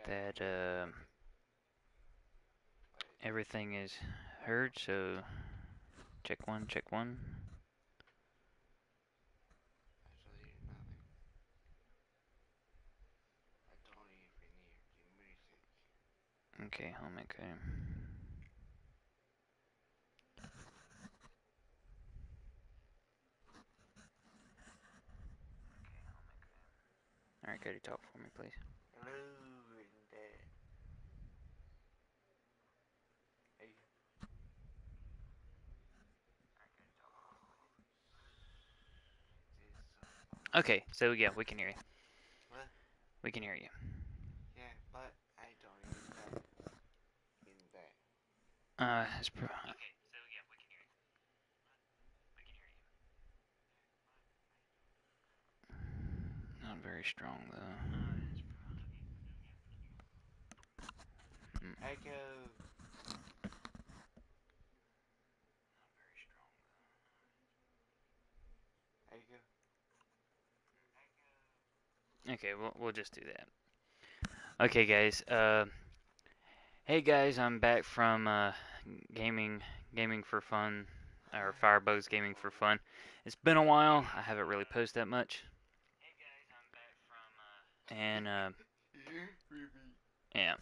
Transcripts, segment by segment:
that everything is heard, so check one, check one. Okay, home, okay. Alright, Cody, talk for me, please. Okay, so yeah, we can hear you. What? We can hear you. Yeah, but I don't even in that. It's okay, so yeah, we can hear you. We can hear you. Not very strong, though. Echo. Echo. Okay, we'll just do that. Okay, guys. Hey guys, I'm back from gaming for fun, or Firebug's gaming for fun. It's been a while. I haven't really posted that much. And yeah,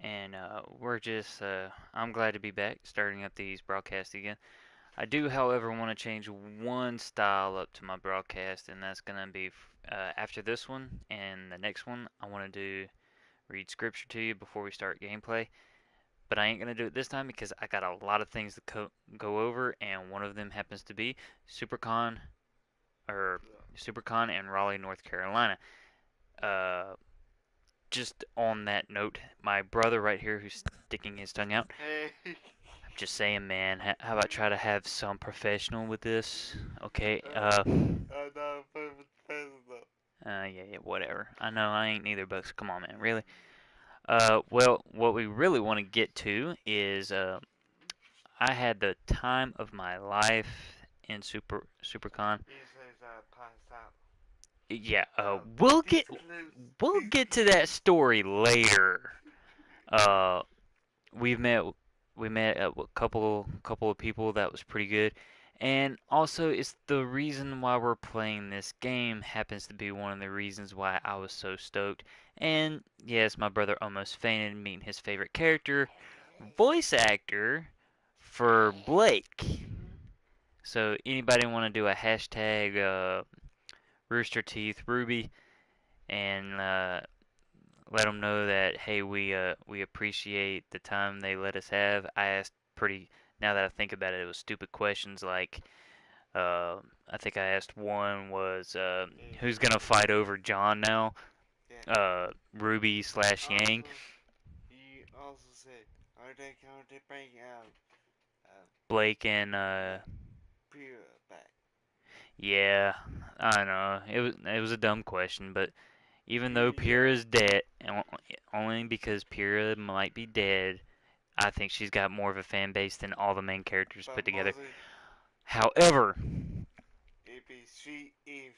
and we're just I'm glad to be back, starting up these broadcasts again. I do, however, want to change one style up to my broadcast, and that's gonna be after this one and the next one. I want to do read scripture to you before we start gameplay. But I ain't gonna do it this time because I got a lot of things to go over, and one of them happens to be supercon and Raleigh, North Carolina. Uh, just on that note, my brother right here who's sticking his tongue out. Hey. I'm just saying, man. How about try to have some professional with this? Okay. I'm not professional. Yeah, whatever. I know I ain't neither, but come on, man. Really? Well, what we really want to get to is I had the time of my life in supercon. He says I passed out. Yeah, we'll get to that story later. Uh, we met a couple of people that was pretty good, and also it's the reason why we're playing this game happens to be one of the reasons why I was so stoked. And yes, my brother almost fainted meeting his favorite character, voice actor for Blake. So anybody want to do a hashtag Rooster Teeth Ruby and let them know that hey we appreciate the time they let us have. I asked pretty now that I think about it, it was stupid questions like I think I asked one was who's gonna fight over John now? Yeah. Ruby slash Yang. He also said, are they going to bring Blake and Pure back? yeah, I know it was a dumb question, but even though Pyrrha is dead, and only because Pyrrha might be dead, I think she's got more of a fan base than all the main characters put together. However, it'd be sweet if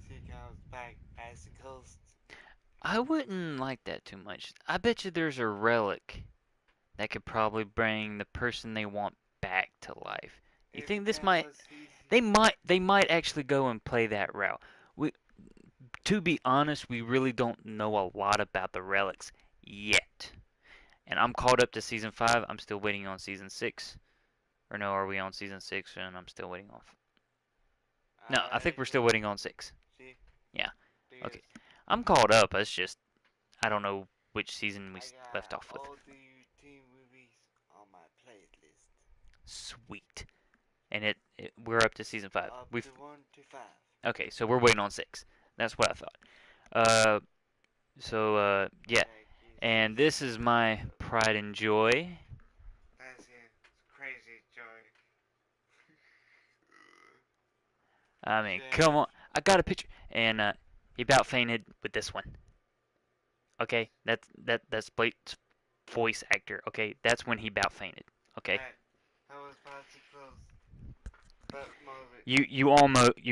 she comes back as a ghost. I wouldn't like that too much. I bet you there's a relic that could probably bring the person they want back to life. You think this might? They might actually go and play that route. We, to be honest, we really don't know a lot about the relics yet. And I'm caught up to season 5. I'm still waiting on season 6. Or no, are we on season 6 and I'm still waiting on No, I think we're still waiting on 6. Yeah. Okay. I'm caught up. It's just I don't know which season we left off with. All the teen movies on my playlist. Sweet. And we're up to season 5. We've to 1 to 5. Okay, so we're waiting on 6. That's what I thought. Yeah. And this is my pride and joy. That's it. Crazy joy. I mean, come on. I got a picture. And he about fainted with this one. Okay, that's Blake's voice actor. Okay, that's when he about fainted. Okay. That was far too close. But you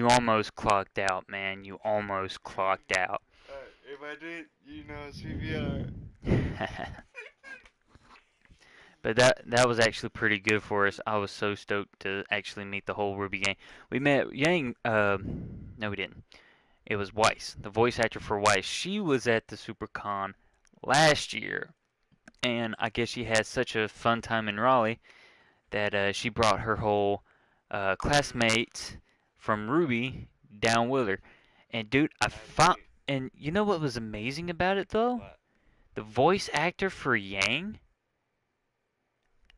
almost clocked out, man. You almost clocked out. If I do it, you know CPR. But that was actually pretty good for us. I was so stoked to actually meet the whole RWBY gang. We met Yang. No, we didn't. It was Weiss, the voice actor for Weiss. She was at the SuperCon last year, and I guess she had such a fun time in Raleigh that she brought her whole classmates from RWBY down with her. And dude, I found. And you know what was amazing about it though? What? The voice actor for Yang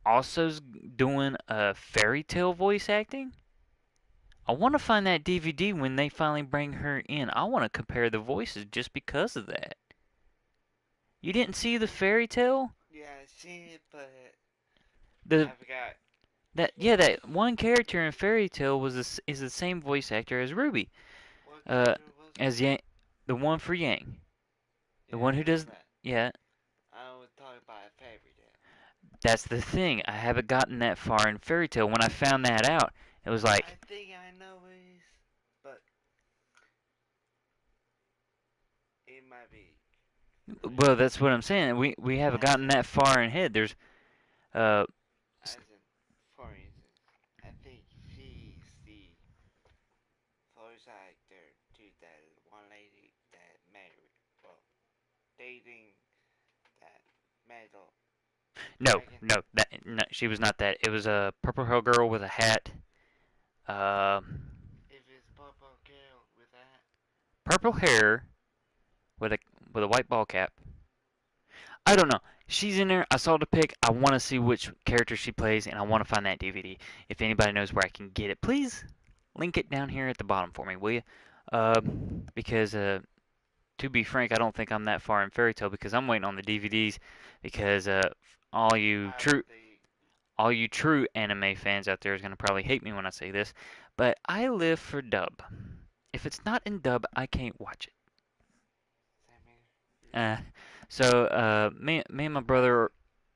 also's doing a fairy tale voice acting. I want to find that DVD when they finally bring her in. I want to compare the voices just because of that. You didn't see the fairy tale? Yeah, I see it, but The I forgot. that one character in fairy tale is the same voice actor as Ruby. What Uh, character was it? as Yang, the one for Yang, the Yeah, one I who know does. that. Yeah, I was talking about a fairy tale. that's the thing. I haven't gotten that far in fairy tale. When I found that out, it was I like, think I know what it is, but it might be. well, that's what I'm saying. We haven't gotten that far ahead. There's uh As in, for instance, I think she's the voice actor to that one lady that married, well, dating that metal no, dragon. no, she was not that. It was a purple hair girl with a hat. Uh, If it's purple girl with that, Purple hair with a white ball cap. I don't know. She's in there. I saw the pic. I want to see which character she plays, and I want to find that DVD. If anybody knows where I can get it, please link it down here at the bottom for me, will you? Because to be frank, I don't think I'm that far in Fairy Tale because I'm waiting on the DVDs. Because all you I true think all you true anime fans out there is gonna probably hate me when I say this, but I live for dub. If it's not in dub, I can't watch it. same here. Uh, so me and my brother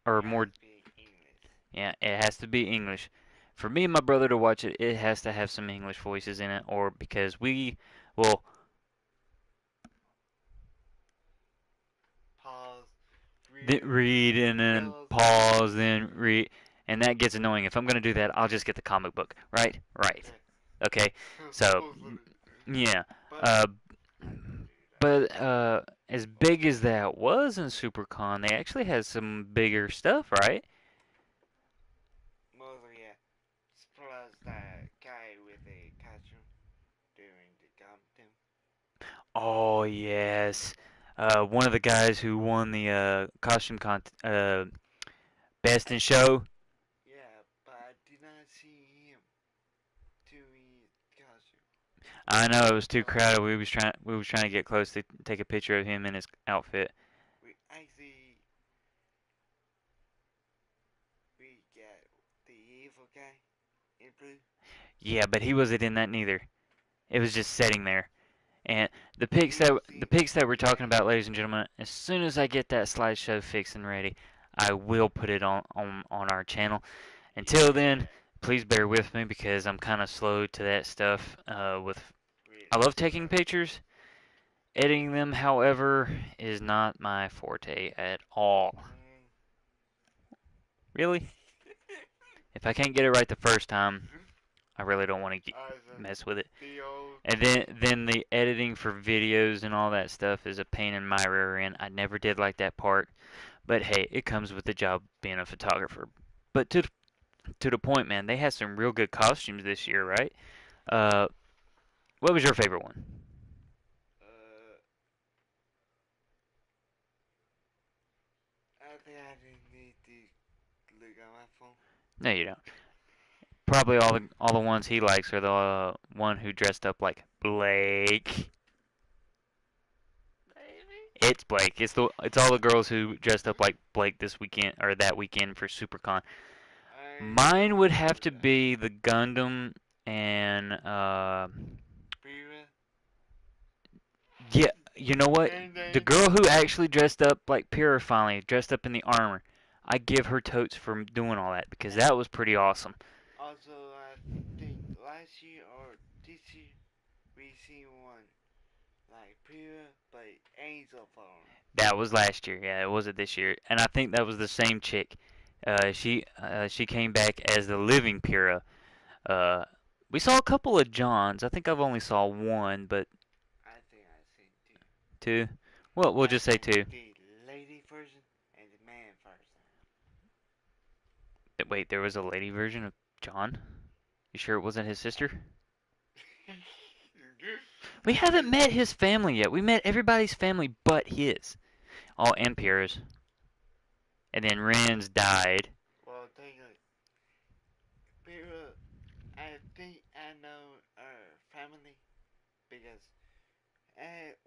are It has more. to be English. Yeah, it has to be English. For me and my brother to watch it, it has to have some English voices in it, or because we will Pause. read and then pause, then read, and that gets annoying. If I'm gonna do that, I'll just get the comic book. Right? Right. Okay. So yeah. But Uh, but as big as that was in SuperCon, they actually had some bigger stuff, right? mostly yeah. Plus that guy with a costume during the Compton. Oh yes. One of the guys who won the costume best in show. Yeah, but I did not see him doing costume. I know it was too crowded. We was trying to get close to take a picture of him in his outfit. We actually we get the evil guy in blue. Yeah, but he wasn't in that neither. It was just sitting there. And the pics that we're talking about, ladies and gentlemen, as soon as I get that slideshow fixed and ready, I will put it on our channel. Until then, please bear with me because I'm kind of slow to that stuff. I love taking pictures. Editing them, however, is not my forte at all. Really? If I can't get it right the first time, I really don't want to mess with it. And then the editing for videos and all that stuff is a pain in my rear end. I never did like that part, but hey, it comes with the job being a photographer. But to the point, man, they had some real good costumes this year, right? Uh, what was your favorite one? Uh, I think I didn't need to look at my phone. No, you don't. Probably all the ones he likes are the one who dressed up like Blake. It's Blake. It's all the girls who dressed up like Blake this weekend or that weekend for SuperCon. I Mine don't would have do to that. be the Gundam and Priya, yeah, you know what? and The then girl who actually dressed up like Pyrrha finally dressed up in the armor. I give her totes for doing all that because that was pretty awesome. also I think last year or this year we seen one like Priya but Angel Phone. That was last year. Yeah, it wasn't this year. And I think that was the same chick. She came back as the living Pyrrha. Uh, we saw a couple of Johns. I think I've only saw one, but I think I seen two. two. Well, we'll I just say seen two. the lady version and the man version. Wait, there was a lady version of John? You sure it wasn't his sister? We haven't met his family yet. We met everybody's family but his. All and Pierre's. And then Ren's died. Well, Pero I think I know her family because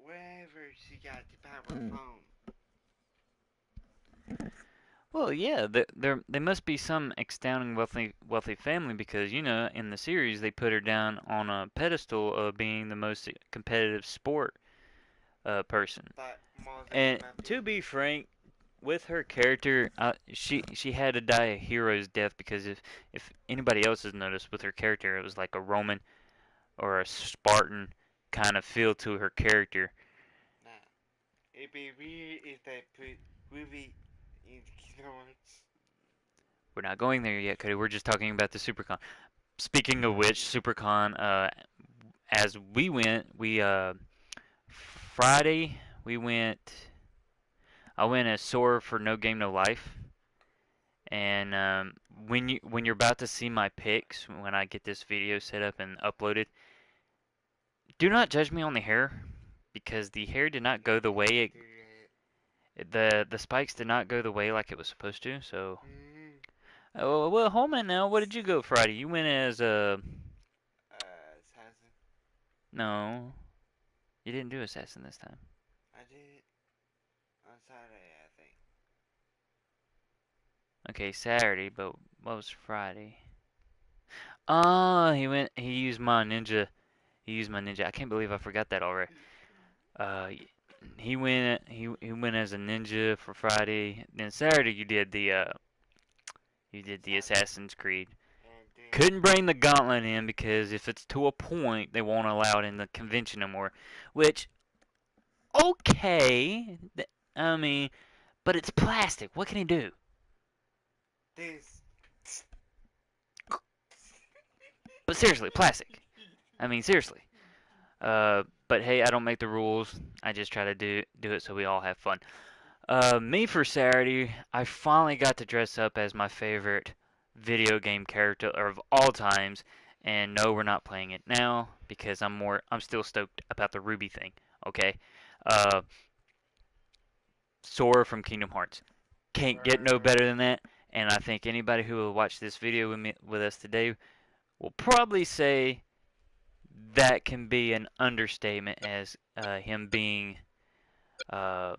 wherever she got the power phone. Well, yeah, there must be some astounding wealthy family because in the series they put her down on a pedestal of being the most competitive sport person. But more than And my to be business. frank, with her character, she had to die a hero's death because if anybody else has noticed with her character, it was like a Roman or a Spartan kind of feel to her character. Nah, it'd be weird if they put Ruby in Kingdom Hearts. We're not going there yet, Cody. We're just talking about the SuperCon. Speaking of which, SuperCon, as we went, Friday we went. I went as Sora for No Game No Life, and when you're about to see my pics when I get this video set up and uploaded, do not judge me on the hair because the hair did not go the way the spikes did not go the way like it was supposed to. So, Mm, oh well, hold on now. What did you go Friday? You went as Assassin. no, you didn't do assassin this time. I did on Saturday, I think. Okay, Saturday, but what was Friday? Oh, he used my ninja. He used my ninja. I can't believe I forgot that already. Uh, he went as a ninja for Friday. Then Saturday you did the Assassin. Assassin's Creed. And then, Couldn't bring the gauntlet in because if it's to a point, they won't allow it in the convention anymore. Which, okay, I mean, but it's plastic. What can he do? this. But seriously, plastic. I mean, seriously. But hey, I don't make the rules. I just try to do it so we all have fun. Me for Saturday, I finally got to dress up as my favorite video game character of all times. And no, we're not playing it now because I'm still stoked about the RWBY thing. Okay, uh, Sora from Kingdom Hearts can't get no better than that. And I think anybody who will watch this video with us today will probably say that can be an understatement as him uh,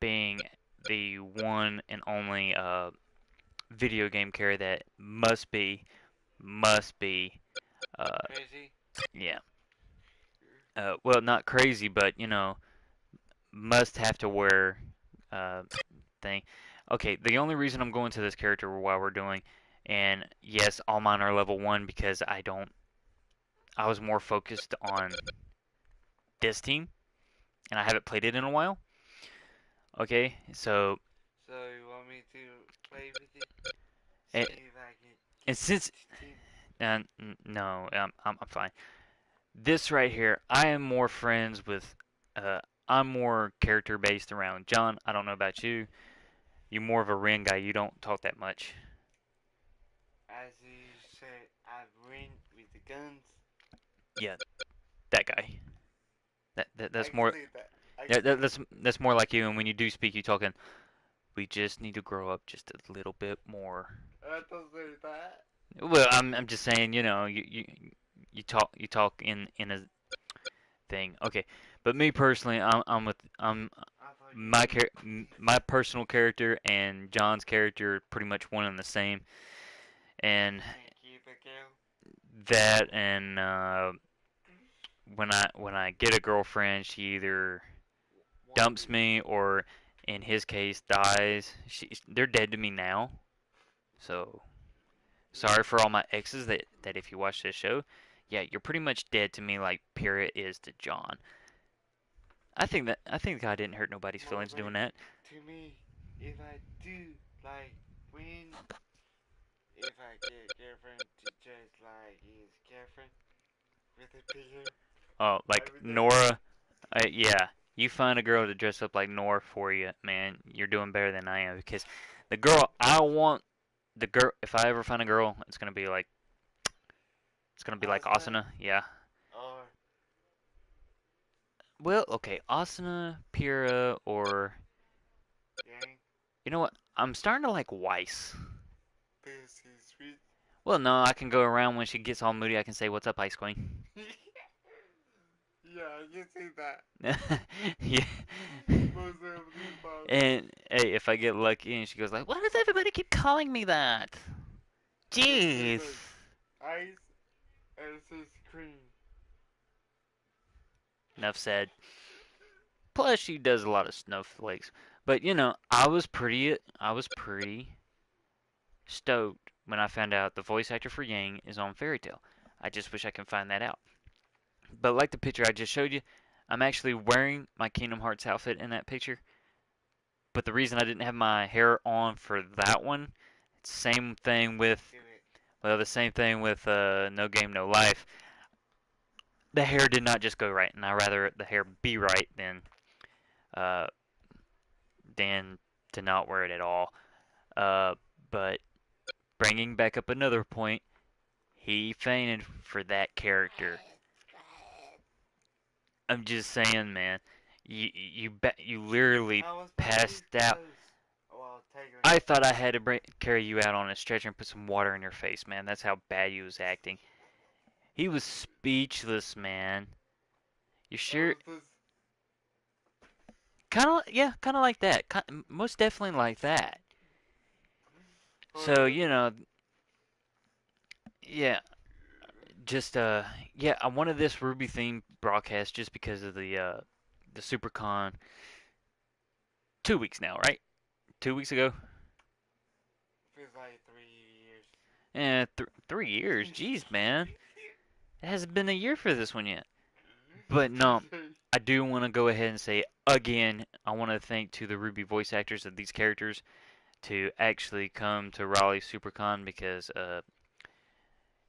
being the one and only video game character that must be Crazy? yeah well, not crazy, but must have to wear uh, thing. Okay, the only reason I'm going to this character while we're doing, and yes, all mine are level 1 because I was more focused on this team and I haven't played it in a while. Okay, so So you want me to play with it? and, See if I can and get since 16? no, I'm fine. This right here, I am more friends with. I'm more character based around John. I don't know about you. You're more of a Ren guy. You don't talk that much. As you said, I win with the guns. Yeah, that guy. I That's can more. see that. I Yeah, can see that's more like you. And when you do speak, you talking. We just need to grow up just a little bit more. I don't say that. Well, I'm just saying. You talk in a thing. Okay, but me personally, I'm I thought you my were. my personal character and John's character are pretty much one and the same, and Can't keep a girl. that and when I get a girlfriend, she either One dumps bit. me or in his case dies. They're dead to me now. So sorry for all my exes that if you watch this show, yeah, you're pretty much dead to me like Pyrrha is to John. I think God didn't hurt nobody's More feelings doing like that. to me, if I do like when if I get a girlfriend to just like his girlfriend with a picture, Oh, I like would do it. Nora. Yeah, you find a girl to dress up like Nora for you, man. You're doing better than I am because the girl I want, the girl. If I ever find a girl, it's gonna be like Asuna Asuna. Yeah. or Well, okay, Asuna, Pyrrha, or Yang. you know what? I'm starting to like Weiss. This is sweet. Well, no, I can go around when she gets all moody. I can say, "What's up, Ice Queen?" Yeah, I can see that. Yeah. Most of these bombs. And hey, if I get lucky and she goes like, "Why does everybody keep calling me that?" Just say Jeez. like ice and says cream. Enough said. Plus, she does a lot of snowflakes. But I was pretty stoked when I found out the voice actor for Yang is on Fairy Tail. I just wish I could find that out. But like the picture I just showed you, I'm actually wearing my Kingdom Hearts outfit in that picture. But the reason I didn't have my hair on for that one, same thing with Do it. the same thing with No Game No Life. The hair did not just go right, and I rather the hair be right uh, than to not wear it at all. Uh, but bringing back up another point, he fainted for that character. I'm just saying, man. You literally I was probably passed out. close. Well, technically. I thought I had to carry you out on a stretcher and put some water in your face, man. That's how bad you was acting. He was speechless, man. You That sure? was this. Kind of, yeah, kind of like that. Most definitely like that. Hold So on. yeah, just yeah. I wanted this RWBY themed broadcast just because of the SuperCon 2 weeks now, right? 2 weeks ago. Feels like 3 years. 3 years. Jeez, man. It hasn't been a year for this one yet. But no, I do want to go ahead and say again, I want to thank to the RWBY voice actors of these characters to actually come to Raleigh SuperCon because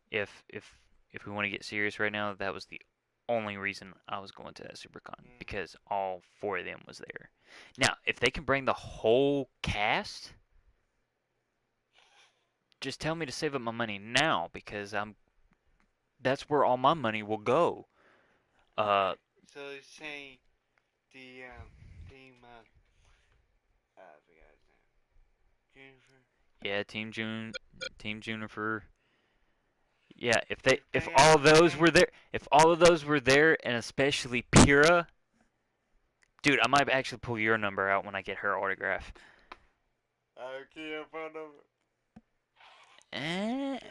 if if if we want to get serious right now, that was the only reason I was going to that SuperCon Mm. because all four of them was there. Now, if they can bring the whole cast, just tell me to save up my money now because that's where all my money will go. Uh, So it's saying the team I forgot his name. Jennifer. yeah, Team Juniper. Yeah, if They all are of those were saying there, if all of those were there, and especially Pyrrha, dude, I might actually pull your number out when I get her autograph. okay in front of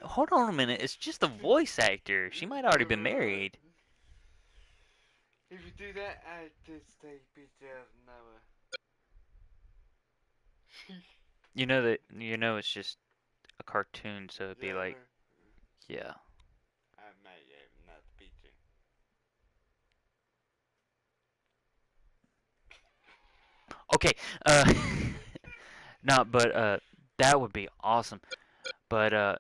Hold on a minute. It's just a voice actor. She might already be married. If you do that, I just take a picture of Noah. It's just a cartoon, so it'd be Yeah, like, no. yeah. I might have not picture. Okay. No, but that would be awesome. But I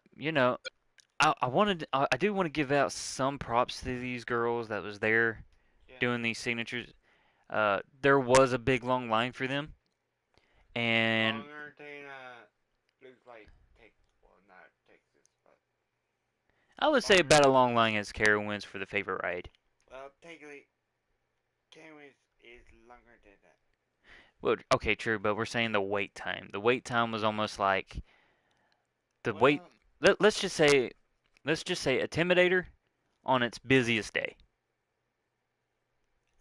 do want to give out some props to these girls that was there Yeah. doing these signatures. There was a big long line for them, and Longer than looks like well not Texas, but I would say longer. about a long line as Carowinds for the favorite ride. Well, technically, Cameron is longer than that. Well, okay, true, but we're saying the wait time. The wait time was almost like the wait. Well, Let's just say, Intimidator on its busiest day.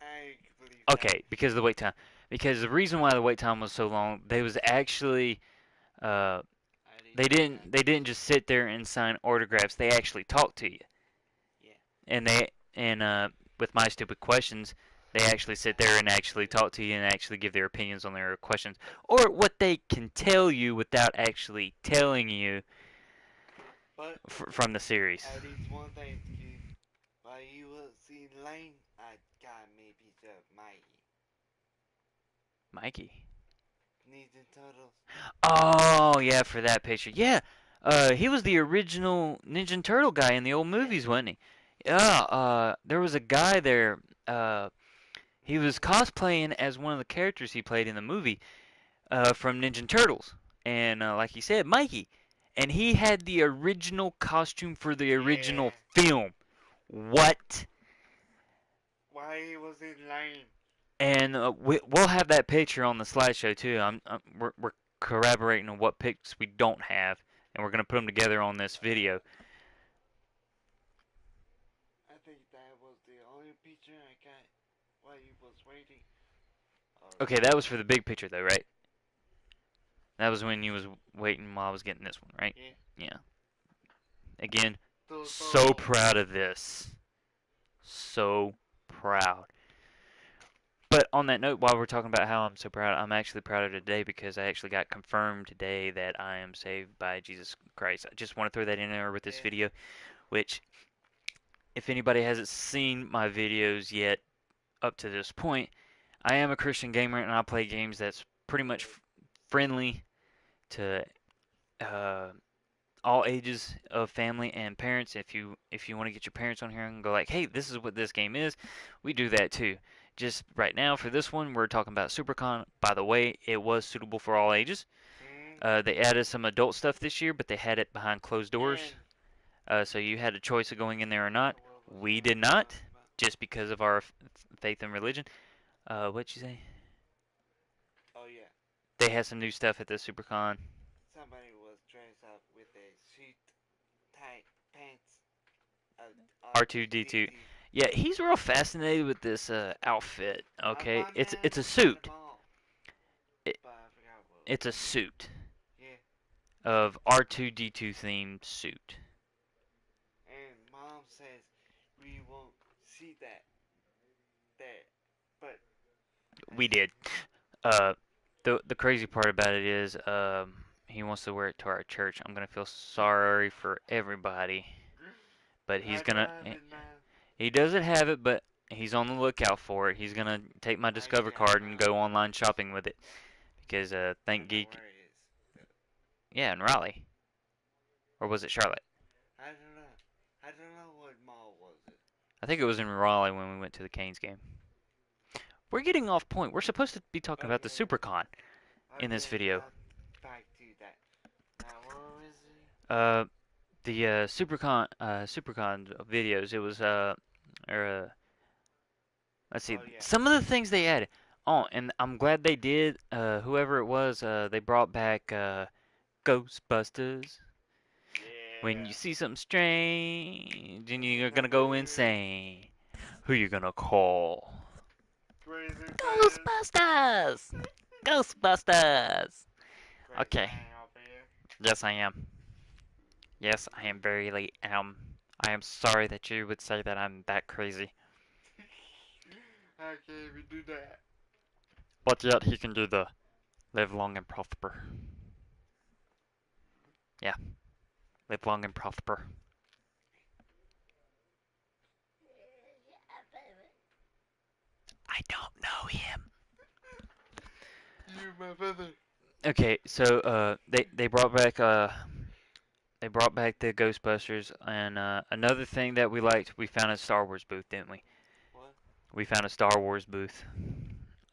I believe that. Okay, because of the wait time. Because the reason why the wait time was so long, they was actually uh, I did they see didn't that. they didn't just sit there and sign autographs. They actually talked to you, Yeah. and with my stupid questions, they actually sit there and actually talk to you and actually give their opinions on their questions or what they can tell you without actually telling you But from the series. at least one thing's good. While you was in lane, I got me a piece of Maggie. Mikey. Nathan Turtles. Oh yeah, for that picture. Yeah, he was the original Ninja Turtle guy in the old Yeah. movies, wasn't he? Yeah. There was a guy there. He was cosplaying as one of the characters he played in the movie, from Ninja Turtles, and like he said, Mikey, and he had the original costume for the original Yeah. film. What? Why he was in line? And we'll have that picture on the slideshow too. We're corroborating on what pics we don't have, and we're gonna put them together on this video. I think that was the only picture I got while he was waiting. Or Okay, that was for the big picture though, right? That was when you was waiting while I was getting this one, right? yeah. Yeah. Again, so Turtle. proud of this. So proud. But on that note, while we're talking about how I'm so proud, I'm actually proud of today because I actually got confirmed today that I am saved by Jesus Christ. I just want to throw that in there with this Yeah. video, which, if anybody hasn't seen my videos yet up to this point, I am a Christian gamer and I play games that's pretty much friendly to uh, all ages of family and parents. If you want to get your parents on here and go like, hey, this is what this game is, we do that too. Just right now for this one, we're talking about Supercon. By the way, it was suitable for all ages. Mm. They added some adult stuff this year, but they had it behind closed doors. And So you had a choice of going in there or not. what was We I did not, talking about? just because of our faith and religion. What'd you say? Oh yeah. They had some new stuff at the Supercon. Somebody was dressed up with a suit, tight pants, R2D2. R2D2. Yeah, he's real fascinated with this outfit. I Okay, want it's that a at the suit. mall, It, but I forgot what it it's a was. suit Yeah. of R2D2 themed suit. And mom says we won't see that there, but I We said did. Uh, the crazy part about it is, he wants to wear it to our church. I'm gonna feel sorry for everybody, but I he's don't gonna. have it now. He doesn't have it, but he's on the lookout for it. He's gonna take my Discover Actually, I card and know. go online shopping with it because I Thank know Geek. where it is. Yeah, in Raleigh, or was it Charlotte? I don't know. I don't know what mall was it. I think it was in Raleigh when we went to the Canes game. We're getting off point. We're supposed to be talking about the Okay. SuperCon in this Okay. video. Back to that. Now what was it? Uh, the SuperCon videos. It was or, let's see, Oh yeah. some of the things they added. Oh, and I'm glad they did. Whoever it was, they brought back Ghostbusters. When you Yeah. see something strange, and What's you're in the gonna go mirror? insane, who you gonna call? Crazy man. Ghostbusters! Ghostbusters! Crazy Okay. man over here. Yes, I am. Yes, I am very late. I am sorry that you would say that I'm that crazy. How can we do that? But yet he can do the live long and prosper. Yeah, live long and prosper. I don't know him. You, my brother. Okay, so they brought back the Ghostbusters, and another thing that we liked, we found a Star Wars booth, didn't we? What? We found a Star Wars booth.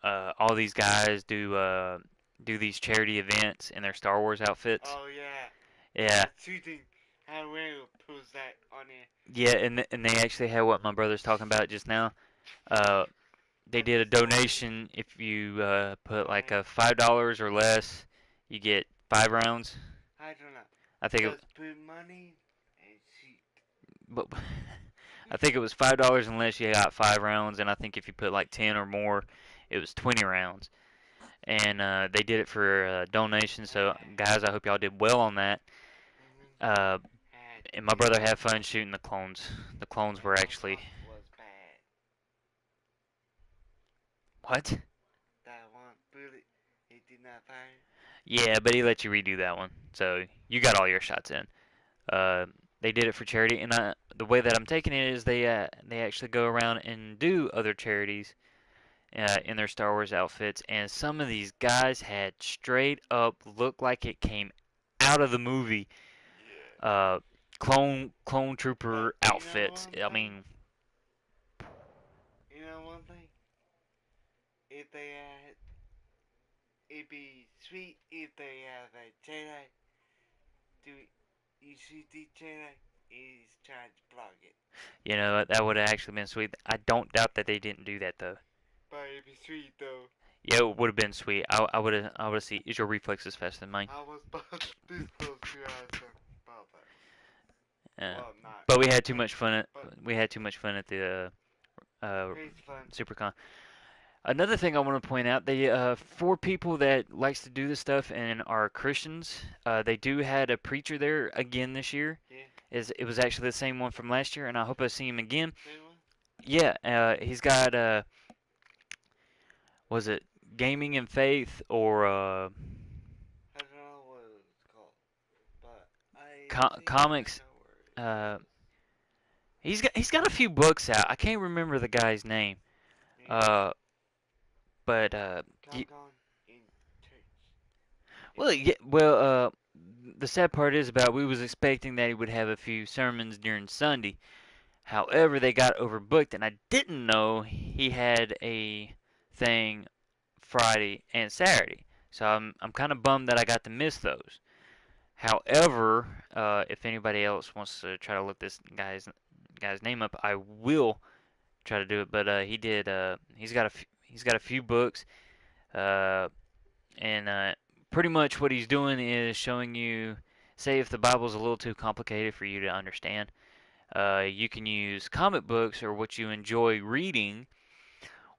All these guys do these charity events in their Star Wars outfits. Oh yeah. Yeah, That's shooting. I will post that on it. yeah, and they actually had what my brother's talking about just now. Uh, they That's did a so. donation. If you put like Donate. a $5 or less, you get 5 rounds. I don't know. I think Just put money and shoot. but I think it was $5 unless you got 5 rounds, and I think if you put like 10 or more, it was 20 rounds. And they did it for donations. So guys, I hope y'all did well on that. Uh, and my brother had fun shooting the clones. The clones were actually Was bad. what? That one bullet, it did not fire. Yeah, but he let you redo that one, so you got all your shots in. Uh, they did it for charity, and the way that I'm taking it is they actually go around and do other charities in their Star Wars outfits, and some of these guys had straight up looked like it came out of the movie. Yeah. Uh, clone But trooper you know outfits. one I thing? mean, You know one thing? If they had, it'd be sweet if they have a Jedi. Do you see the Jedi? Is trying to block it. that would have actually been sweet. I don't doubt that they didn't do that though. But it'd be sweet though. Yeah, it would have been sweet. I would have seen. Is your reflexes faster than mine? I was about this close to answer about that. Yeah. Well, not But we had too but much fun at but we had too much fun at the crazy fun. SuperCon. Another thing I want to point out, they for people that likes to do this stuff and are Christians, they do had a preacher there again this year. Yeah. It was actually the same one from last year, and I hope I see him again. Same one? Yeah, he's got was it Gaming and Faith or I don't know what it's called. But I think I comics? know where it Uh, is. he's got a few books out. I can't remember the guy's name. Me neither. Uh, but Countdown in church. well, yeah, well, the sad part is about we was expecting that he would have a few sermons during Sunday. However, they got overbooked, and I didn't know he had a thing Friday and Saturday. So I'm kind of bummed that I got to miss those. However, if anybody else wants to try to look this guy's name up, I will try to do it. But he did. He's got a few books, uh, and pretty much what he's doing is showing you. Say if the Bible's a little too complicated for you to understand, you can use comic books or what you enjoy reading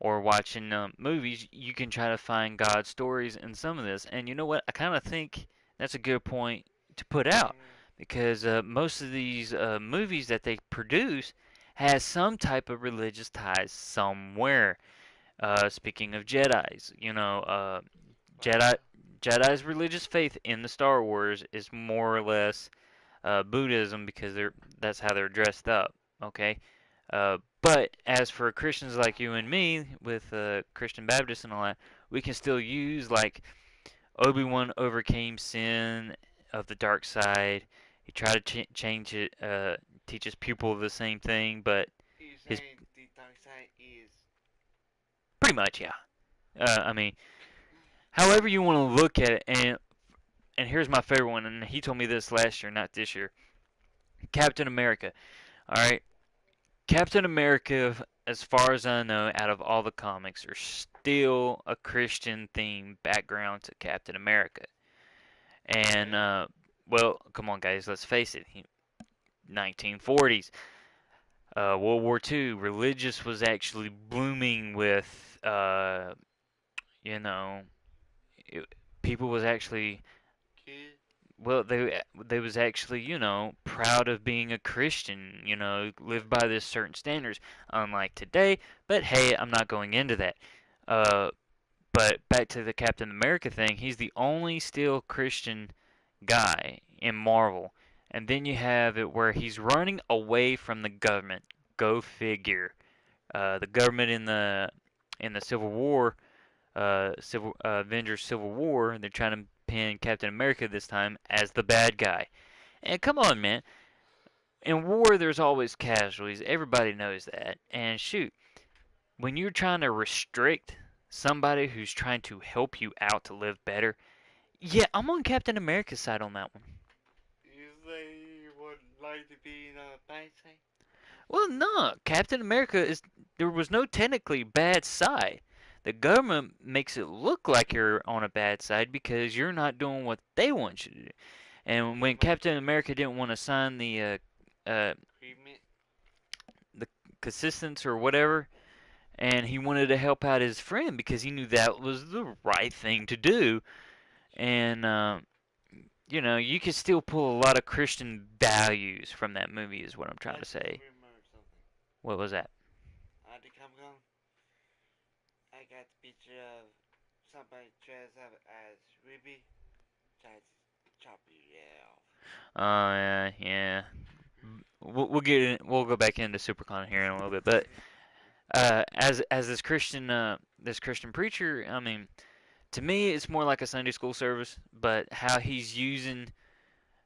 or watching movies. You can try to find God's stories in some of this. And you know what? I kind of think that's a good point to put out Yeah. because most of these movies that they produce has some type of religious ties somewhere. Speaking of Jedi's, Jedi Well, Jedi's religious faith in the Star Wars is more or less Buddhism because that's how they're dressed up. Okay, but as for Christians like you and me, with Christian Baptists and all that, we can still use like Obi-Wan overcame sin of the dark side. He tried to change it, teach his pupil the same thing, but you're his saying the dark side is. pretty much, yeah. I mean, however you want to look at it, and here's my favorite one, and he told me this last year, not this year. Captain America. All right, Captain America, as far as I know, out of all the comics, there's still a Christian theme background to Captain America. And, Yeah. well, come on, guys, let's face it. 1940s, World War II, religious was actually blooming with, you know, it, people was actually Kid. well they was actually proud of being a Christian, live by this certain standards, unlike today. But hey, I'm not going into that. uh but back to the Captain America thing, he's the only still Christian guy in Marvel. And then you have it where he's running away from the government. Go figure. The government in the Civil War, Civil Avengers Civil War, they're trying to pin Captain America this time as the bad guy. And come on, man. In war, there's always casualties. Everybody knows that. And shoot, when you're trying to restrict somebody who's trying to help you out to live better, yeah, I'm on Captain America's side on that one. You say you would like to be in a bad side? Well, no, Captain America is. There was no technically bad side. The government makes it look like you're on a bad side because you're not doing what they want you to do. And Yeah, when but Captain America didn't want to sign uh, agreement. the consistence or whatever, and he wanted to help out his friend because he knew that was the right thing to do. And you could still pull a lot of Christian values from that movie, is what I'm trying I to just say. remembered something. What was that? At the Comic Con, I got the picture of somebody dressed up as Ruby. Tried to chop your head off. Yeah. We'll get in, we'll go back into SuperCon here in a little bit, but as this Christian this Christian preacher, I mean, to me, it's more like a Sunday school service, but how he's using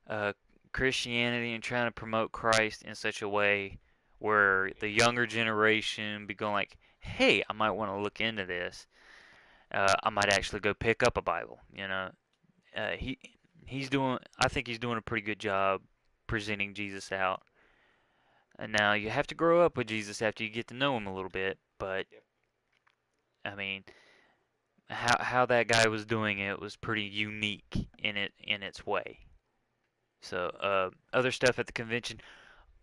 uh, Christianity and trying to promote Christ in such a way where the younger generation be going like, "Hey, I might want to look into this. I might actually go pick up a Bible." You know, he's doing. I think he's doing a pretty good job presenting Jesus out. And now you have to grow up with Jesus after you get to know him a little bit, but Yep. I mean, how that guy was doing it was pretty unique in its way. So, other stuff at the convention.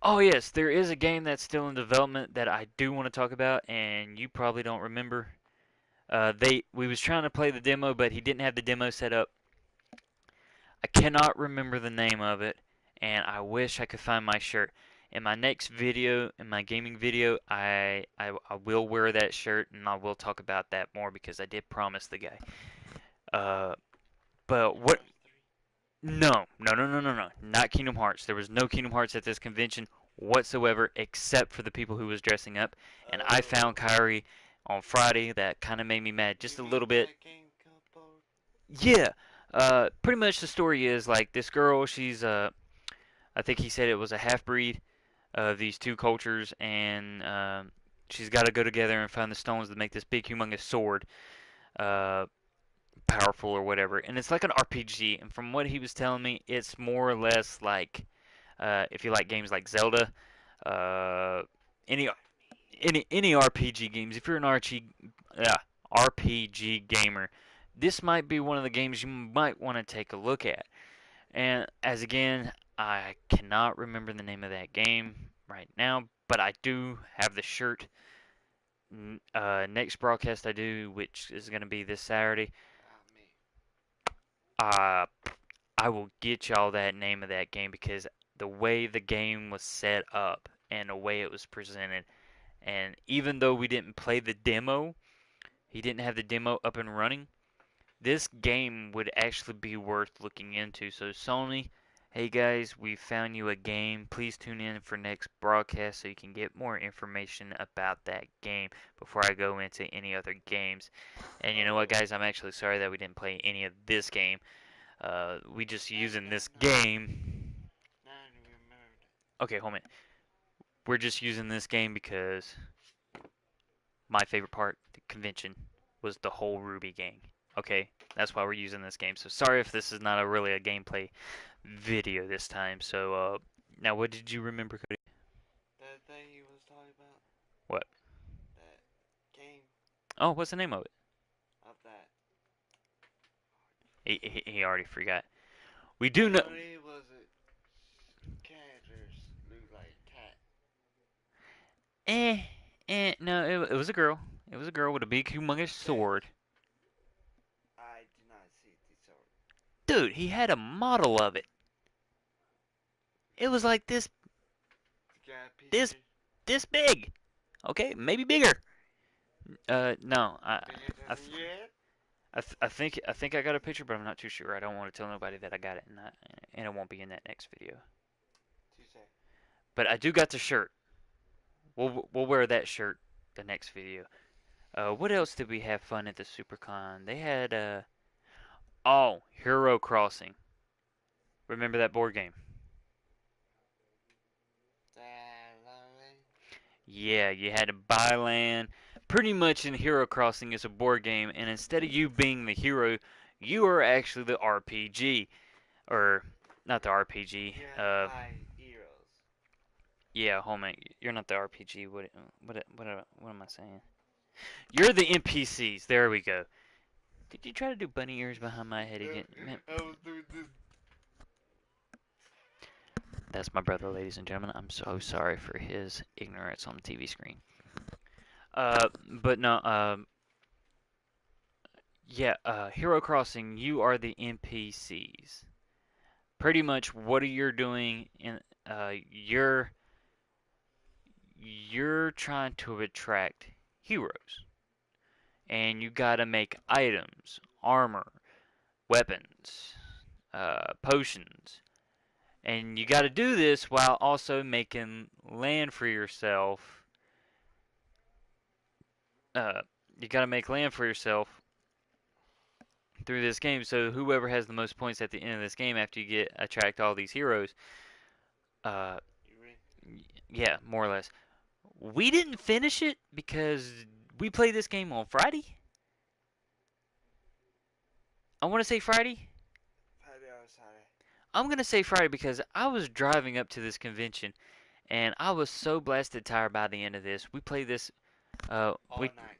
Oh yes, there is a game that's still in development that I do want to talk about, and you probably don't remember. We was trying to play the demo, but he didn't have the demo set up. I cannot remember the name of it, and I wish I could find my shirt. In my next video, in my gaming video, I will wear that shirt, and I will talk about that more because I did promise the guy. Uh, but Kingdom what? Hearts 3. No, no, no, no, no, no. Not Kingdom Hearts. There was no Kingdom Hearts at this convention whatsoever, except for the people who was dressing up. And I found Oh. Kyrie on Friday. That kind of made me mad You just a mean little bit. that game combo? Yeah. Pretty much the story is like this girl. She's I think he said it was a half breed of these two cultures, and she's got to go together and find the stones to make this big, humongous sword. Uh, Powerful or whatever. And it's like an RPG. And from what he was telling me, it's more or less like if you like games like Zelda, uh, any any RPG games. If you're an RPG gamer, this might be one of the games you might want to take a look at. And as again, I cannot remember the name of that game right now, but I do have the shirt. Next broadcast I do, which is going to be this Saturday, Ah, me. uh, I will get y'all that name of that game because the way the game was set up and the way it was presented, and even though we didn't play the demo, he didn't have the demo up and running. This game would actually be worth looking into. So Sony, hey guys, we found you a game. Please tune in for next broadcast so you can get more information about that game before I go into any other games. And you know what, guys? I'm actually sorry that we didn't play any of this game. We just No, using no, this no. game. Now I remembered. Okay, hold on. We're just using this game because my favorite part, the convention, was the whole RWBY gang. Okay, that's why we're using this game. So sorry if this is not really a gameplay video this time. So now what did you remember, Cody? That thing he was talking about? What? That game Oh, what's the name of it? of that. He already forgot. We do know. But it was a characters look like cat. Eh, no, it was a girl. It was a girl with a big, humongous That sword. I did not see the sword. Dude, he had a model of it. It was like You got a this, picture? this big. Okay, maybe bigger. No, Bigger I, than yet? I think I got a picture, but I'm not too sure. I don't want to tell nobody that I got it, and it won't be in that next video. Tuesday. But I do got the shirt. We'll wear that shirt the next video. What else did we have fun at the SuperCon? They had oh, Hero Crossing. Remember that board game? That lonely. Yeah, you had to buy land. Pretty much in Hero Crossing is a board game, and instead of you being the hero, you are actually the RPG, or not the RPG. You had to buy heroes. Yeah, homie, you're not the RPG. What am I saying? You're the NPCs. There we go. Did you try to do bunny ears behind my head again? Man, I was doing this. that's my brother, ladies and gentlemen. I'm so sorry for his ignorance on the TV screen. But no, yeah, Hero Crossing, you are the NPCs. Pretty much, what are you doing in you're trying to attract heroes, and you gotta make items, armor, weapons, potions, and you gotta do this while also making land for yourself. Uh, you gotta make land for yourself through this game. So whoever has the most points at the end of this game after you get attract all these heroes, uh, yeah, more or less. We didn't finish it because we played this game on Friday. I want to say Friday. Friday or Saturday. I'm gonna say Friday because I was driving up to this convention and I was so blasted tired by the end of this. We played this. All We night.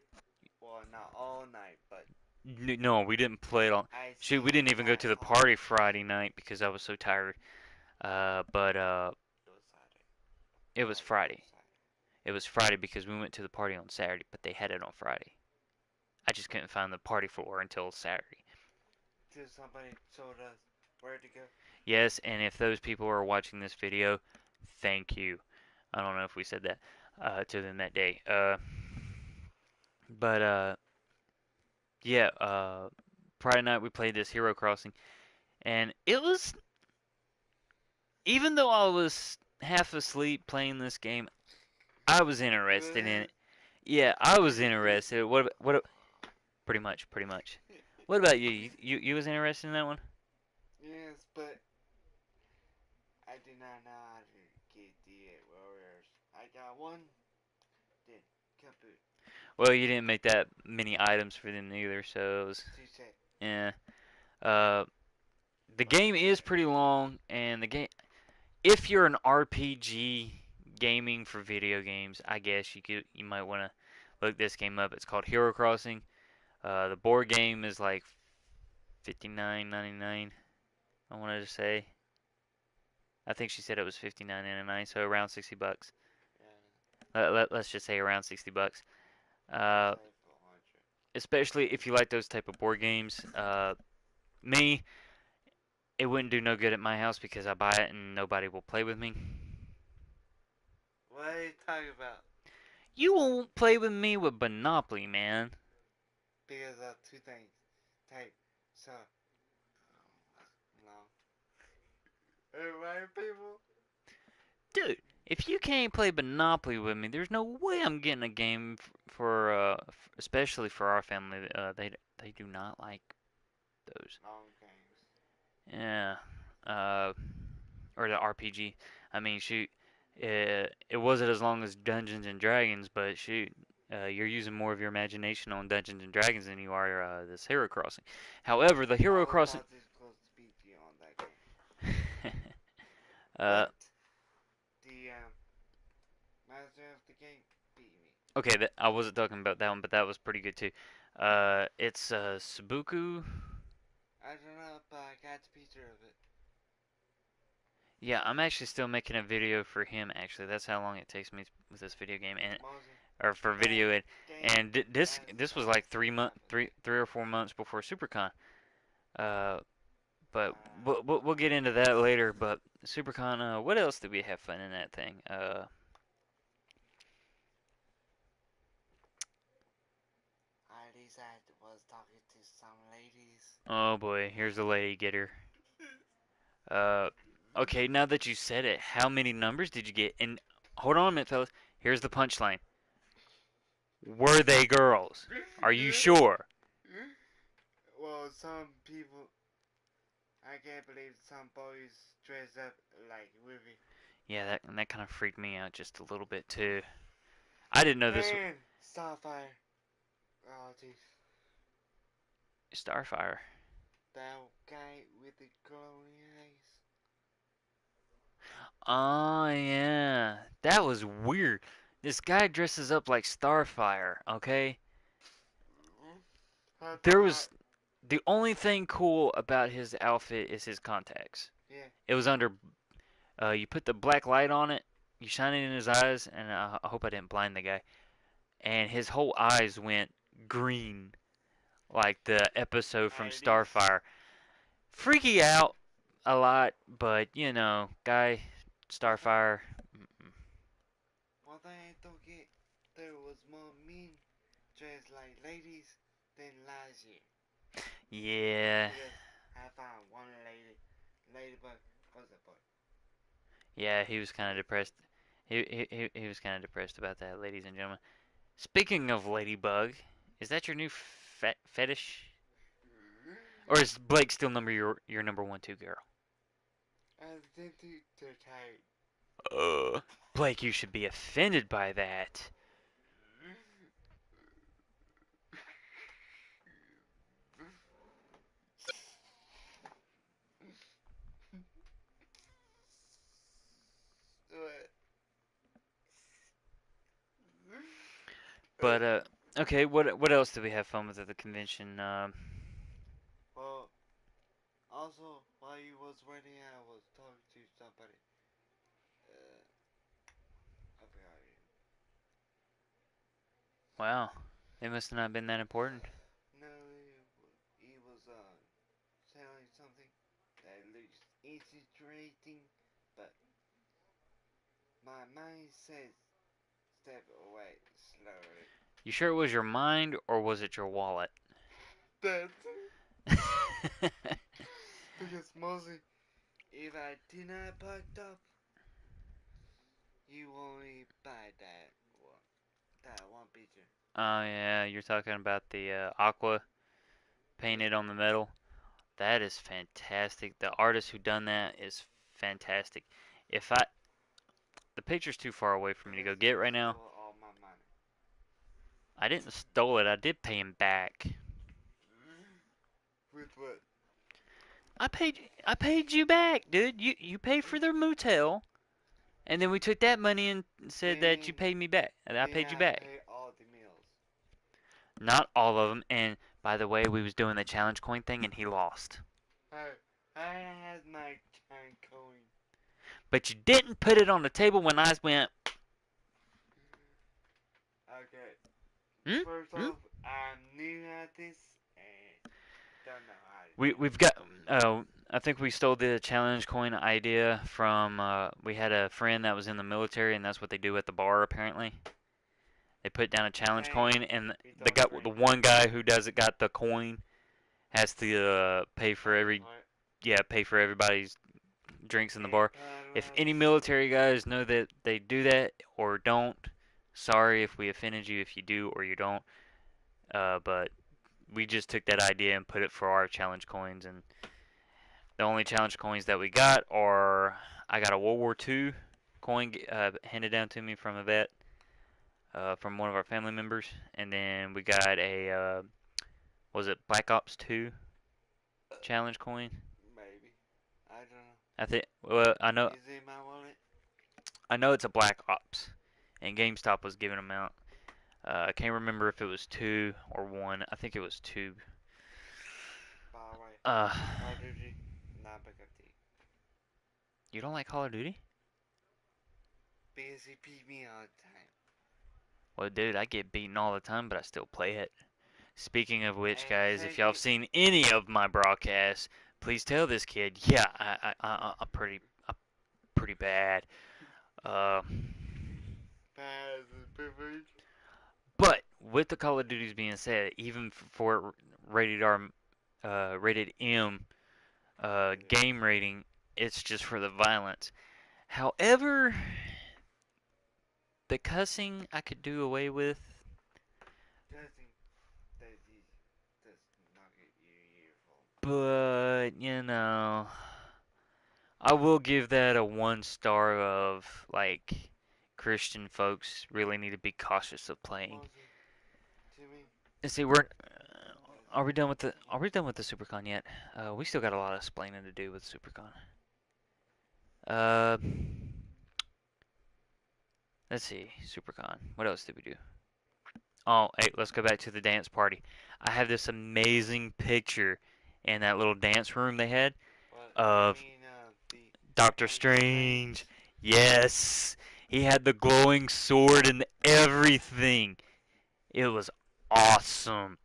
Well, not all night, but no, we didn't play it on. I Shoot, see we didn't the even go to the last party part. Friday night because I was so tired. But It was Saturday. it was Friday or Friday. Saturday. It was Friday because we went to the party on Saturday, but they had it on Friday. I just couldn't find the party floor until Saturday. Till somebody told us where to go. Yes, and if those people are watching this video, thank you. I don't know if we said that to them that day. But yeah, Friday night we played this Hero Crossing, and it was, even though I was half asleep playing this game, I was interested in it. Yeah, I was interested. Pretty much, pretty much. What about you? You was interested in that one? Yes, but I did not know how to get the warriors. I got one, then kaput. Well, you didn't make that many items for them either, so it was, She said, yeah. Uh, the game is pretty long, and the game, if you're an RPG gaming for video games, I guess you might want to look this game up. It's called Hero Crossing. The board game is like 59.99. I wanted to say. I think she said it was 59.99, so around $60. yeah, Let's just say around $60. I'll Uh, say 400. especially if you like those type of board games. Me, it wouldn't do no good at my house because I buy it and nobody will play with me. What are you talking about? You won't play with me with Monopoly, man. Because of two things. Type, so, no. Alright, people? Dude, if you can't play Monopoly with me, there's no way I'm getting a game for especially for our family. They do not like those. Long games. Yeah. Uh, or the RPG. I mean, shoot, it wasn't as long as Dungeons and Dragons, but shoot, you're using more of your imagination on Dungeons and Dragons than you are this Hero Crossing. However, the I Hero was Crossing. about this close to beat you on that game. uh, But, the, master of the game beat me. okay, I wasn't talking about that one, but that was pretty good too. It's Subuku. I don't know, but I got the picture of it. Yeah, I'm actually still making a video for him. Actually, that's how long it takes me with this video game, and Moses, or for that video, game and this has was like 3 or 4 months before SuperCon. Uh, but we'll get into that later. But SuperCon, what else did we have fun in that thing? I decided was talking to some ladies. Oh boy, here's a lady getter. Uh, okay, now that you said it, how many numbers did you get? And hold on a minute, fellas. Here's the punchline. Were they girls? Are you sure? Well, some people, I can't believe some boys dress up like RWBY. Yeah, that kind of freaked me out just a little bit too. I didn't know this And Starfire. Oh, jeez. Starfire. That guy with the glowing eyes. Oh yeah, that was weird. This guy dresses up like Starfire. Okay, I there thought, was the only thing cool about his outfit is his contacts. yeah. It was under. You put the black light on it. You shine it in his eyes, and I hope I didn't blind the guy. And his whole eyes went green, like the episode from At least, Starfire. Freaky out a lot, but you know, guy, Starfire. one thing I don't get, there was more men dressed like ladies than last year. Yeah, Because I found one ladybug was a boy. yeah, he was kind of depressed. He was kind of depressed about that, ladies and gentlemen. Speaking of Ladybug, Is that your new fetish? Or is Blake still your number one two girl? I think they're tired. Blake, you should be offended by that. But okay. What else did we have fun with at the convention? Well, also, while you was waiting, I was talking to somebody. I forgot it. Wow, they must have not been that important. No, he was selling something that looks interesting, but my mind says step away slowly. You sure it was your mind or was it your wallet? That's because mostly, if I did not buy up, you only buy that one picture. Oh yeah, you're talking about the aqua painted on the metal. That is fantastic. The artist who done that is fantastic. If I the picture's too far away for me to Because go get he right now. stole all my money. I didn't stole it. I did pay him back. With what? I paid you back, dude. You paid for the motel, and then we took that money and said that you Meaning, paid me back, and I paid you I back. pay all the meals. Not all of them. And by the way, we was doing the challenge coin thing, and he lost. I had my time coin. But you didn't put it on the table when I went. Okay. Hmm? First Hmm? off, I'm new at this and don't know how to We do we've got. I think we stole the challenge coin idea from. We had a friend that was in the military, and that's what they do at the bar apparently. They put down a it. challenge Same. coin, and We the don't guy, the drink. one guy who does it got the coin has to pay for That's every what. pay for everybody's drinks in the If bar. I don't If have any to. military guys know that they do that or don't, sorry if we offended you if you do or you don't. But we just took that idea and put it for our challenge coins, and the only challenge coins that we got are I got a World War II coin handed down to me from a vet, from one of our family members, and then we got a was it Black Ops 2 challenge coin? Maybe. I don't know. I think. Well, Is it in my wallet? I know it's a Black Ops, and GameStop was giving them out. I can't remember if it was 2 or 1. I think it was 2. By the way, Uh, Call of Duty, not back up tea. you don't like Call of Duty? Because he beat me all the time. Well, dude, I get beaten all the time, but I still play it. Speaking of which, And guys, if y'all have second, seen any of my broadcasts, please tell this kid, yeah, I'm pretty bad. Uh, pass is privilege. but with the Call of Duties being said, even for rated R, rated M, game rating, it's just for the violence. However, the cussing I could do away with, Testing. That's easy. Does not get your earphone. but I will give that a 1 star of like Christian folks really need to be cautious of playing. Mostly, to me, And see, are we done with the SuperCon yet? We still got a lot of explaining to do with SuperCon. Uh, let's see, SuperCon. What else did we do? Oh, hey, let's go back to the dance party. I have this amazing picture in that little dance room they had but you of mean the Doctor Doctor Strange. Strange. Yes, he had the glowing sword and everything. It was awesome.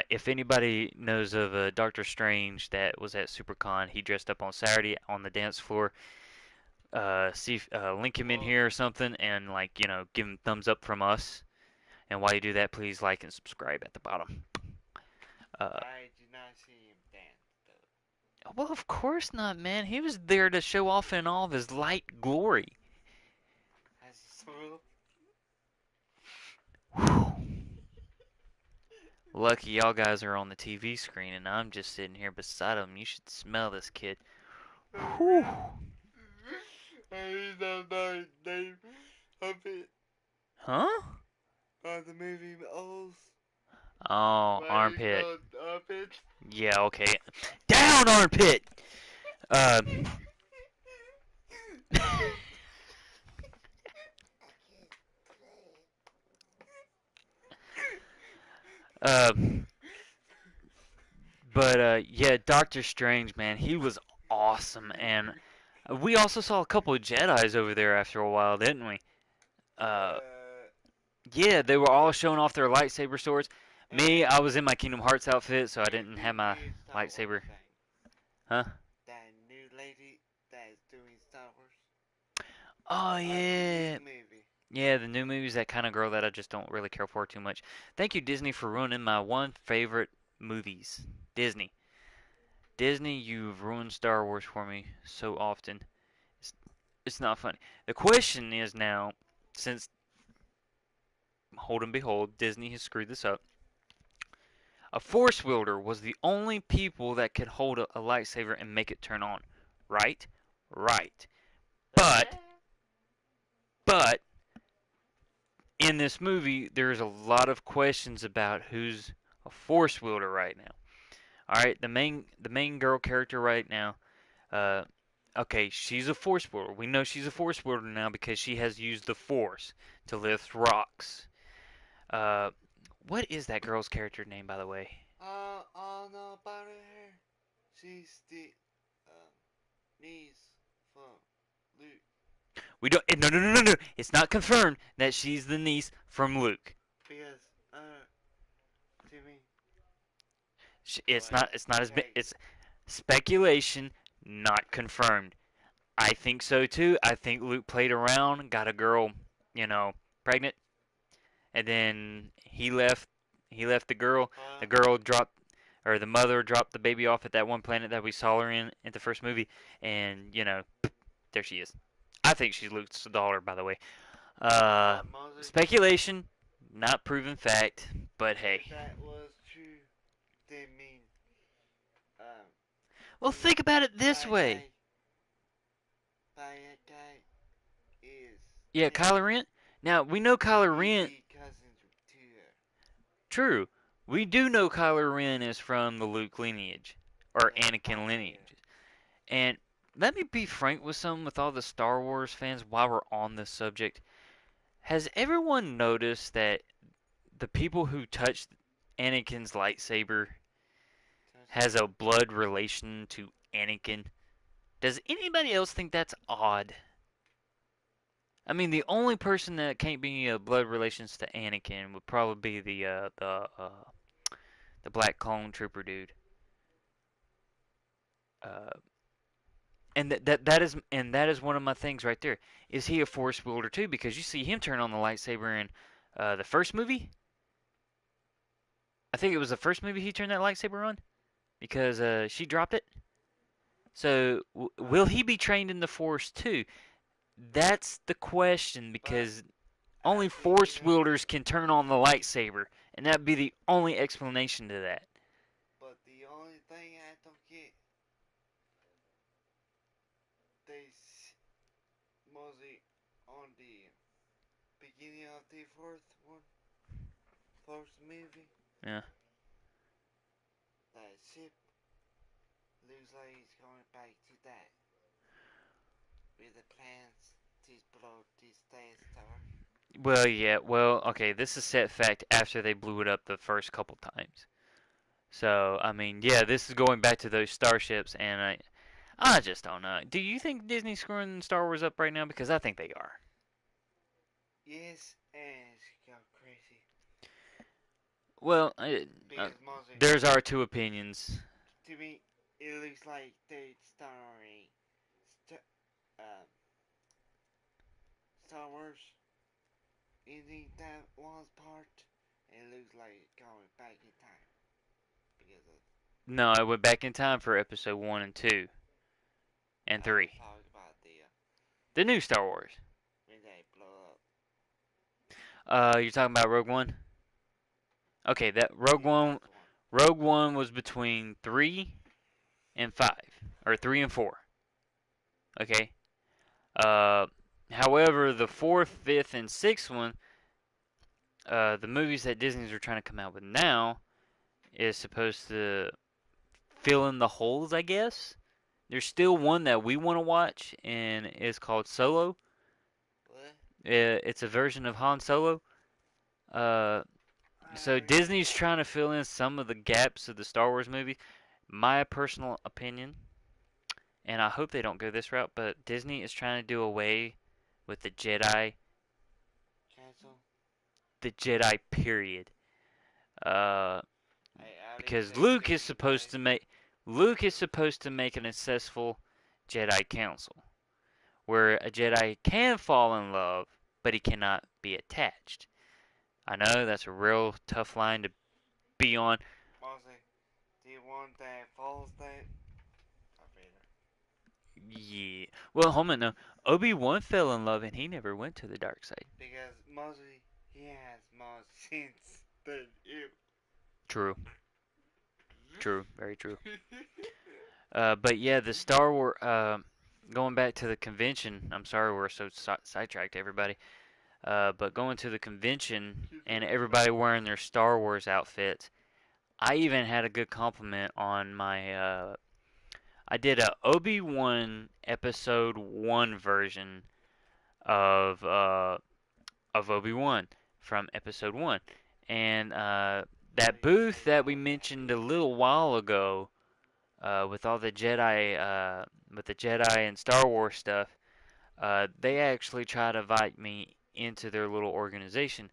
If anybody knows of Doctor Strange that was at SuperCon, he dressed up on Saturday on the dance floor. Link him in Well, here or something, and give him thumbs up from us. And while you do that, please like and subscribe at the bottom. Uh, I did not see him dance though. well, of course not, man. He was there to show off in all of his light glory. As a solo, Whew. Lucky y'all guys are on the TV screen and I'm just sitting here beside him. You should smell this kid. Whew. I don't know the name of it. Huh? The movie Oz. Oh, Why is it armpit. called Armpit? Yeah, okay. Down, armpit! Um. um. But, yeah, Doctor Strange, man, he was awesome. And we also saw a couple of Jedis over there after a while, didn't we? Uh, Uh, yeah, they were all showing off their lightsaber swords. Me, and I was in my Kingdom Hearts outfit, so I and didn't the have my new Star Wars lightsaber. thing. Huh? That new lady that's doing Star Wars. Oh, The yeah. new movie. Yeah, the new movie's that kind of girl that I just don't really care for too much. Thank you, Disney, for ruining my one favorite movies. Disney. Disney, you've ruined Star Wars for me so often. It's, it's not funny. The question is now, since, hold and behold, Disney has screwed this up, a Force wielder was the only people that could hold a lightsaber and make it turn on. Right? Right. But, but, in this movie, there's a lot of questions about who's a Force wielder right now. All right, the main girl character right now. Uh, okay, she's a Force wielder. We know she's a Force wielder now because she has used the Force to lift rocks. Uh, what is that girl's character name, by the way? I know about her. She's the niece from Luke. We don't. No, no, no, no, no. It's not confirmed that she's the niece from Luke. Because to me, It's like, not. It's not as. okay, It's speculation, not confirmed. I think so too. I think Luke played around, got a girl, pregnant, and then he left. He left the girl. The girl dropped, or the mother dropped the baby off at that one planet that we saw her in the first movie, and there she is. I think she's Luke's daughter, by the way. Moses, Speculation, not proven fact, but hey. if that was true, then mean, um, Well, think about it this bad way. guy, bad guy is Yeah, Nick. Kylo Ren. Now we know Kylo Ren. He cousins to her. True, we do know Kylo Ren is from the Luke lineage or That's Anakin fire. lineage. And let me be frank with all the Star Wars fans while we're on this subject. Has everyone noticed that the people who touched Anakin's lightsaber has a blood relation to Anakin? Does anybody else think that's odd? I mean, the only person that can't be blood relations to Anakin would probably be the black clone trooper dude. Uh, and that is one of my things right there. Is he a force wielder too? Because you see him turn on the lightsaber in the first movie. I think it was the first movie he turned that lightsaber on because she dropped it. So will he be trained in the force too? That's the question But because I only think force wielders can turn on the lightsaber, and that'd be the only explanation to that. But the only thing I don't get, they mostly on the beginning of the fourth movie, Yeah. that ship looks like he's going back to that with the plans to blow this Death Star. Well, yeah. Well, okay. This is set fact after they blew it up the first couple times. So, I mean, yeah, this is going back to those starships, and I just don't know. Do you think Disney's screwing Star Wars up right now? Because I think they are. Yes, and it's go crazy. Well, Because mostly, there's our two opinions. to me, it looks like they starring st- um, Star Wars ending that one part. It looks like going back in time because of No, I went back in time for episode 1 and 2 and 3. talk about the The new Star Wars. when they blow up. You're talking about Rogue One? Okay, that The fourth one. Rogue One was between 3 and 5, or 3 and 4. Okay. Uh, However, the fourth, fifth, and sixth one, the movies that Disney's are trying to come out with now, is supposed to fill in the holes, I guess. There's still one that we want to watch, and it's called Solo. What? It's a version of Han Solo. Uh, so Disney's trying to fill in some of the gaps of the Star Wars movie. My personal opinion, and I hope they don't go this route, but Disney is trying to do away with Cancel? the Jedi period. Uh, I didn't because say Disney, guys. Luke is supposed to make an successful Jedi Council, where a Jedi can fall in love, but he cannot be attached. I know that's a real tough line to be on. Mostly, the one that follows that, I Vader. Yeah. Well, hold on. No, Obi-Wan fell in love and he never went to the dark side. Because mostly he has more sense than you. True. True. Very true. But yeah, the Star Wars. Going back to the convention. I'm sorry we're so sidetracked, everybody. But going to the convention and everybody wearing their Star Wars outfits. I even had a good compliment on my. I did a Obi-Wan episode 1 version of Obi-Wan from episode 1, and that booth that we mentioned a little while ago, with all the Jedi, with the Jedi and Star Wars stuff, they actually try to invite me into their little organization.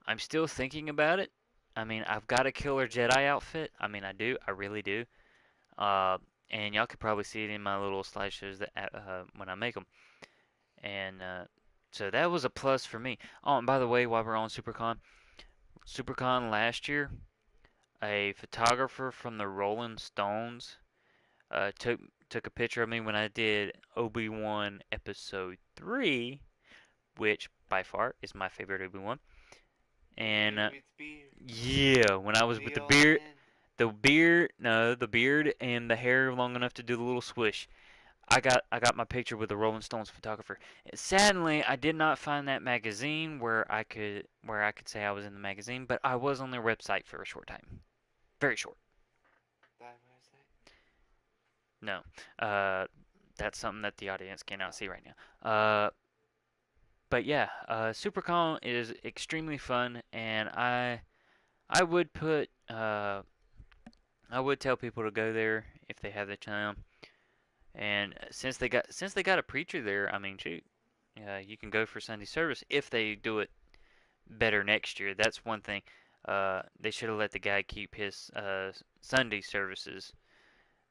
I'm still thinking about it. I mean, I've got a killer Jedi outfit. I mean, I do. I really do. Uh, and y'all could probably see it in my little slideshows that when I make them. And so that was a plus for me. Oh, and by the way, while we're on SuperCon last year, a photographer from the Rolling Stones took a picture of me when I did Obi-Wan Episode 3, which by far is my favorite Obi-Wan. And With beard. yeah, when I was with The old man. the beard and the hair long enough to do the little swish. I got my picture with the Rolling Stones photographer. Sadly, I did not find that magazine where I could say I was in the magazine, but I was on their website for a short time. Very short. That was that. No. Uh that's something that the audience cannot see right now. But yeah, SuperCon is extremely fun, and I would put I would tell people to go there if they have the time. And since they got a preacher there, I mean, shoot, you can go for Sunday service if they do it better next year. That's one thing. They should have let the guy keep his Sunday services.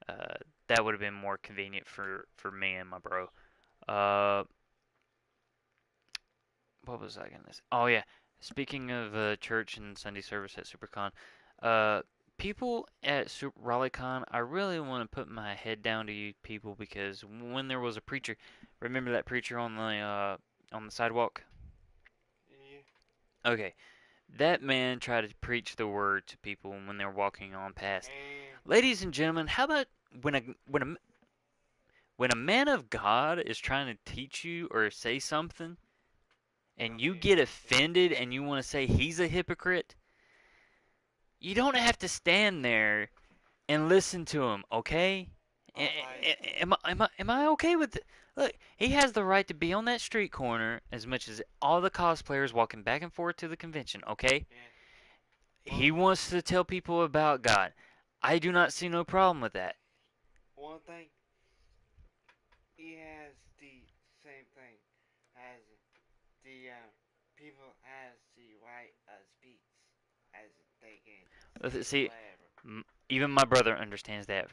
Uh, that would have been more convenient for me and my bro. Uh, what was I gonna say? Oh yeah, speaking of church and Sunday service at SuperCon, uh, people at RaleighCon, I really want to put my head down to you people because when there was a preacher, remember that preacher on the sidewalk? Yeah. Okay, that man tried to preach the word to people when they were walking on past. And Ladies and gentlemen, how about when a man of God is trying to teach you or say something and you get offended and you want to say he's a hypocrite? You don't have to stand there and listen to him, okay? Am I okay with it? Look, he has the right to be on that street corner as much as all the cosplayers walking back and forth to the convention, okay? He wants to tell people about God. I do not see no problem with that. one thing, he has the same thing as the people as the right speech as they can say See, whatever. even my brother understands that.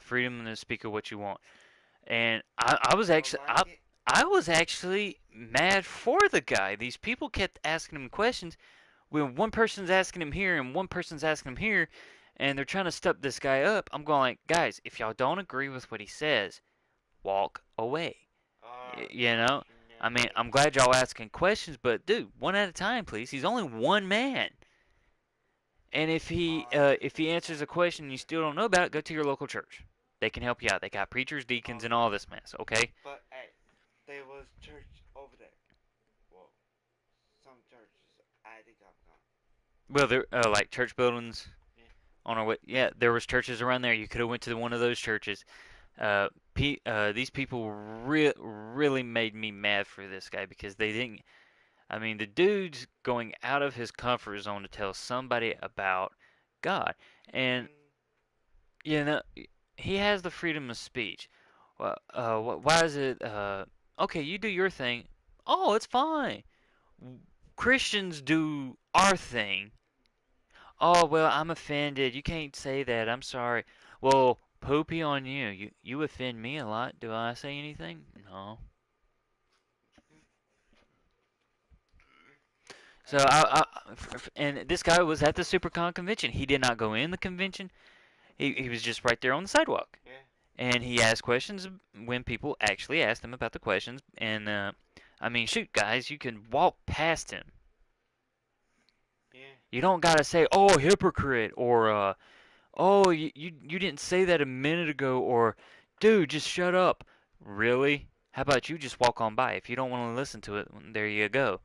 Freedom to speak of what you want. And Like it? I was actually mad for the guy. These people kept asking him questions when one person's asking him here and one person's asking him here, and they're trying to step this guy up. I'm going like, guys, if y'all don't agree with what he says, walk away. You know? I mean, No. I'm glad y'all asking questions, but dude, one at a time, please. He's only one man. And if he answers a question and you still don't know about it, go to your local church. They can help you out. They got preachers, deacons, and all this mess. Okay. But hey, there was church over there. Well, some churches I think I've gone. Well, there like church buildings Yeah. on our way. Yeah, there was churches around there. You could have went to one of those churches. These people really made me mad for this guy because they didn't. I mean, the dude's going out of his comfort zone to tell somebody about God, and Mm, you know he has the freedom of speech. Well, why is it? Okay, you do your thing. Oh, it's fine. Christians do our thing. Oh, well, I'm offended. You can't say that. I'm sorry. Well, poopy on you. You offend me a lot. Do I say anything? No. So and this guy was at the SuperCon convention. He did not go in the convention. He was just right there on the sidewalk, yeah. and he asked questions when people actually asked him about the questions. And I mean, shoot, guys, you can walk past him. Yeah. You don't gotta say, "Oh, hypocrite," or "Oh, you didn't say that a minute ago," or "Dude, just shut up." Really? How about you just walk on by? If you don't want to listen to it, there you go.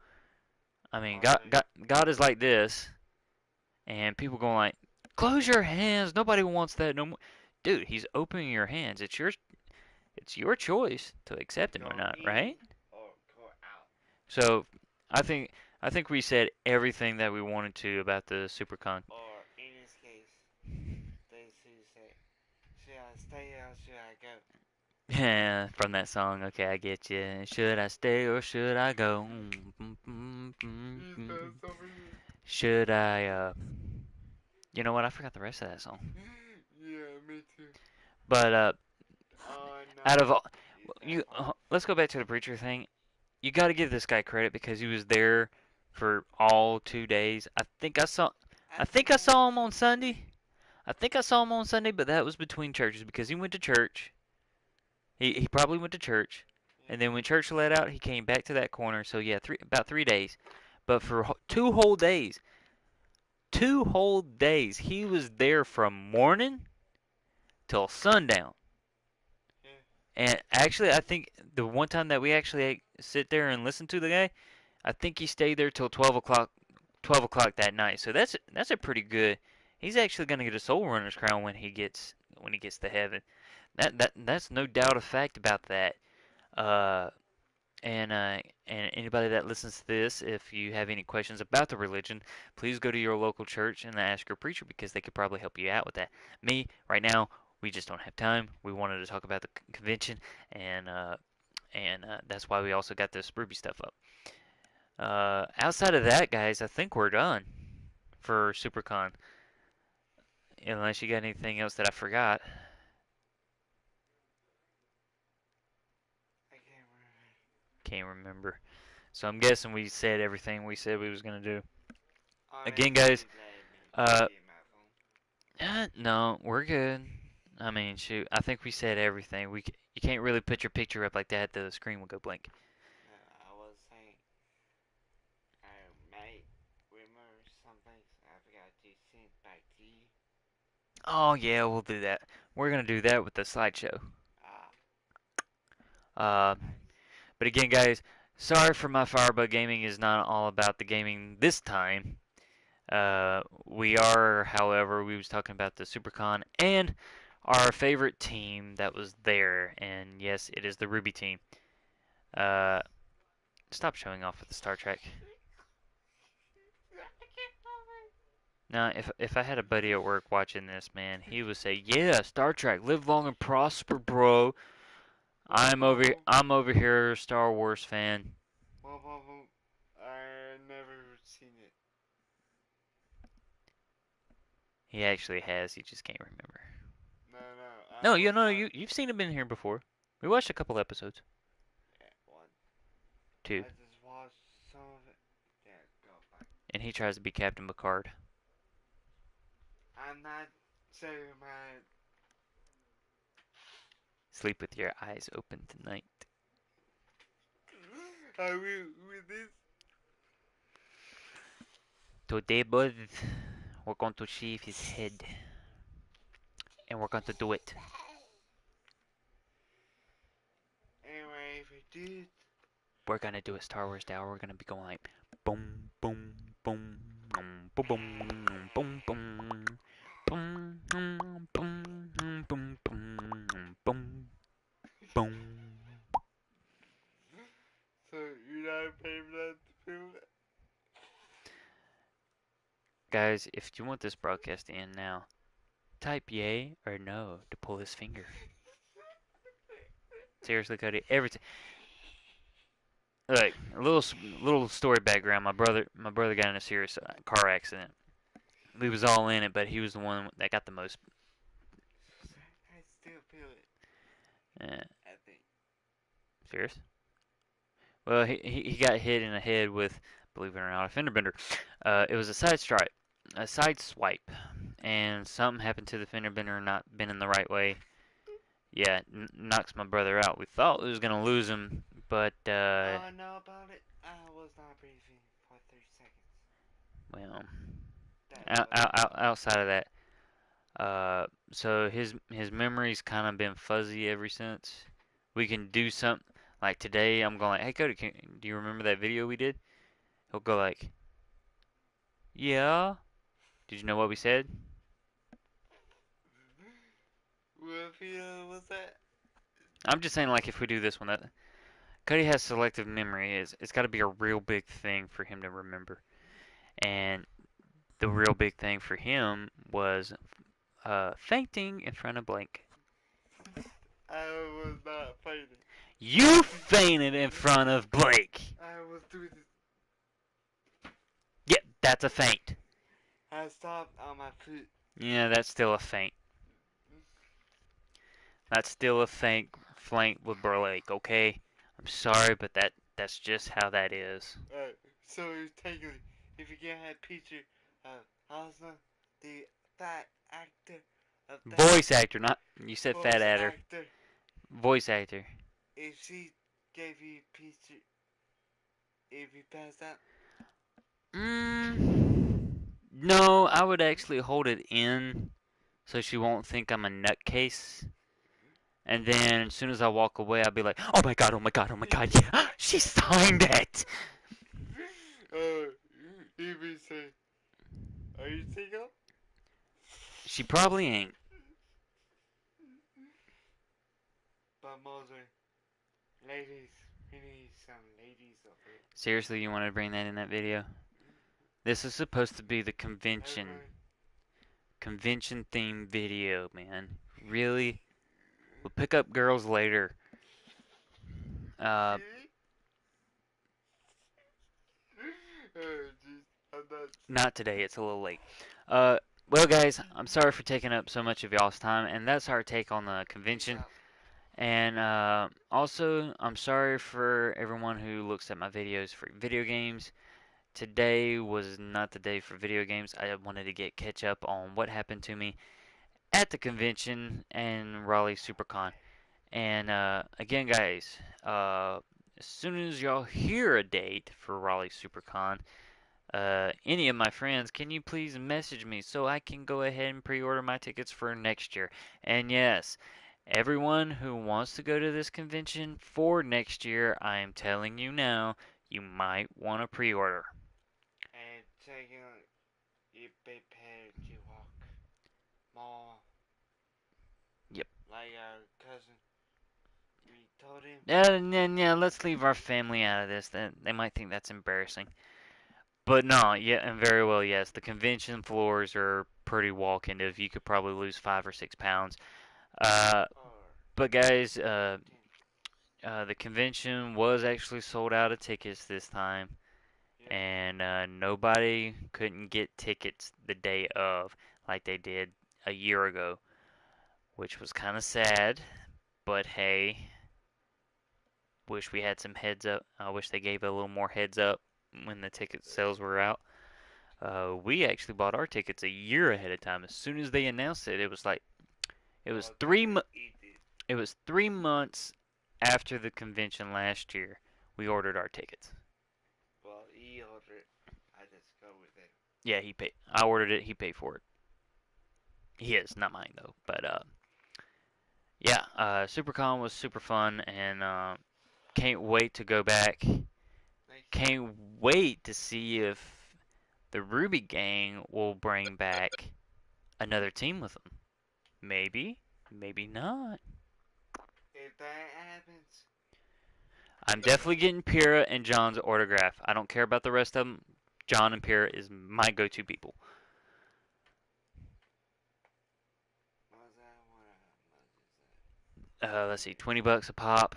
I mean, God is like this, and people going like, "Close your hands. Nobody wants that no more." Dude, he's opening your hands. It's your choice to To accept him or go not, in right? or go out. So, I think I think we said everything that we wanted to about the SuperCon. Or in this case, they say, should I stay or should I go? Yeah, from that song. Okay, I get you. Should I stay or should I go? Jesus, over here. Should I? You know what? I forgot the rest of that song. Yeah, me too. But Oh out of no, all, is that you, part? let's go back to the preacher thing. You got to give this guy credit because he was there for all 2 days. I I think think I I saw him on too. Sunday. I think I saw him on Sunday, but that was between churches because he went to church. He probably went to church, and then when church let out, he came back to that corner. So yeah, about 3 days. But for 2 whole days, 2 whole days, he was there from morning till sundown. Yeah, And actually, I think the one time that we actually sit there and listen to the guy, I think he stayed there till 12 o'clock, 12 o'clock that night. So that's a pretty good. He's actually gonna get a soul runner's crown when he gets to heaven. That's no doubt a fact about that. Uh, and anybody that listens to this, if you have any questions about the religion, please go to your local church and ask your preacher because they could probably help you out with that. Me, right now, we just don't have time. We wanted to talk about the convention, and that's why we also got this RWBY stuff up. Outside of that, guys, I think we're done for SuperCon. Unless you got anything else that I forgot. I can't remember. Can't remember. So I'm guessing we said everything we said we was gonna do. Again, Unless guys, you let me uh, get my phone. no, we're good. I mean, shoot, I think we said everything. You can't really put your picture up like that; the screen will go blank. No, I was saying I might remember some things. I forgot to send back to you. Oh yeah, we'll do that. We're gonna do that with the slideshow. Ah, Uh, nice. but again, guys, sorry for my Firebug gaming is not all about the gaming this time. We are, however, we was talking about the SuperCon and our favorite team that was there, and yes, it is the RWBY team. Uh, Stop showing off with the Star Trek. Now, if I had a buddy at work watching this, man, he would say, "Yeah, Star Trek, live long and prosper, bro." I'm over here, Star Wars fan. I never seen it. He actually has. He just can't remember. No, no, I No, was you you've seen him in here before. We watched a couple episodes. yeah, one. Two, I just watched some of it. Yeah, go back. and he tries to be Captain Picard. I'm not saying my. Sleep with your eyes open tonight. I will with this. Today, bud, We're going to shave his head. And we're going to do it. Anyway, if we do, We're going to do it Star Wars style. We're going to be going like boom, boom, boom, boom, boom, boom, boom, boom. Boom, boom, boom, boom, boom, boom, boom. so you're not paying for that to film it? Guys, if you want this broadcast to end now, type yay or no to pull his finger. Seriously, Cody. Everything. Look, a little story background. My brother got in a serious car accident. We was all in it, but he was the one that got the most. I still feel it. Uh, I think. serious? Well, he got hit in the head with, believe it or not, a fender bender. It was a side swipe, and something happened to the fender bender not been in the right way. Yeah, knocks my brother out. We thought we was gonna lose him, but All I know about it, I was not breathing for 30 seconds. well, That's what I know. outside of that, so his memory's kind of been fuzzy ever since. We can do something like today. I'm going like, hey Cody, do you remember that video we did? He'll go like, yeah. Did you know what we said? What video was that? I'm just saying like if we do this one, that Cody has selective memory. It's got to be a real big thing for him to remember, and the real big thing for him was fainting in front of Blake. I was not fighting. You fainted in front of Blake. I was doing this. Yep, that's a feint. I stopped on my foot. Yeah, that's still a feint. That's still a feint flank with Blake, okay? I'm sorry, but that's just how that is. So technically, if you get a picture of Osna, the fat actor of that Voice actor, not you said voice fat adder. actor, Voice actor. if she gave you a picture, if you passed out, No, I would actually hold it in so she won't think I'm a nutcase. And then as soon as I walk away, I'll be like, oh my god, oh my god, oh my god, yeah, she signed it! if you say, are you single? She probably ain't. But Moser, ladies, we need some ladies over here. Seriously, you want to bring that in that video? This is supposed to be the convention themed video, man. Really? We'll pick up girls later. Uh, not today. It's a little late. Well, guys, I'm sorry for taking up so much of y'all's time, and that's our take on the convention. And also, I'm sorry for everyone who looks at my videos for video games. Today was not the day for video games. I wanted to catch up on what happened to me at the convention and Raleigh SuperCon. And again, guys, as soon as y'all hear a date for Raleigh SuperCon, any of my friends, can you please message me so I can go ahead and pre-order my tickets for next year? And yes, everyone who wants to go to this convention for next year, I am telling you now, you might want to pre-order. And taking you prepared to walk more. Yep. Like our cousin. We told him. Yeah, let's leave our family out of this. They might think that's embarrassing. But no, yeah, and very well, yes. The convention floors are pretty walking. If you could probably lose 5 or 6 pounds. Uh, but guys, the convention was actually sold out of tickets this time, and nobody couldn't get tickets the day of like they did a year ago, which was kind of sad. But hey, wish we had some heads up. I wish they gave a little more heads up when the ticket sales were out. We actually bought our tickets a year ahead of time. As soon as they announced it, it was like it was it was 3 months after the convention last year. We ordered our tickets. Well, he ordered. I just go with it. Yeah, he paid. I ordered it. He paid for it. He is not mine though. But yeah, SuperCon was super fun, and can't wait to go back. Next year. Can't wait to see if the Ruby gang will bring back another team with them. Maybe, maybe not. If that happens, I'm definitely getting Pyrrha and John's autograph. I don't care about the rest of them. John and Pyrrha is my go-to people. what was that? What was Let's see, 20 bucks a pop,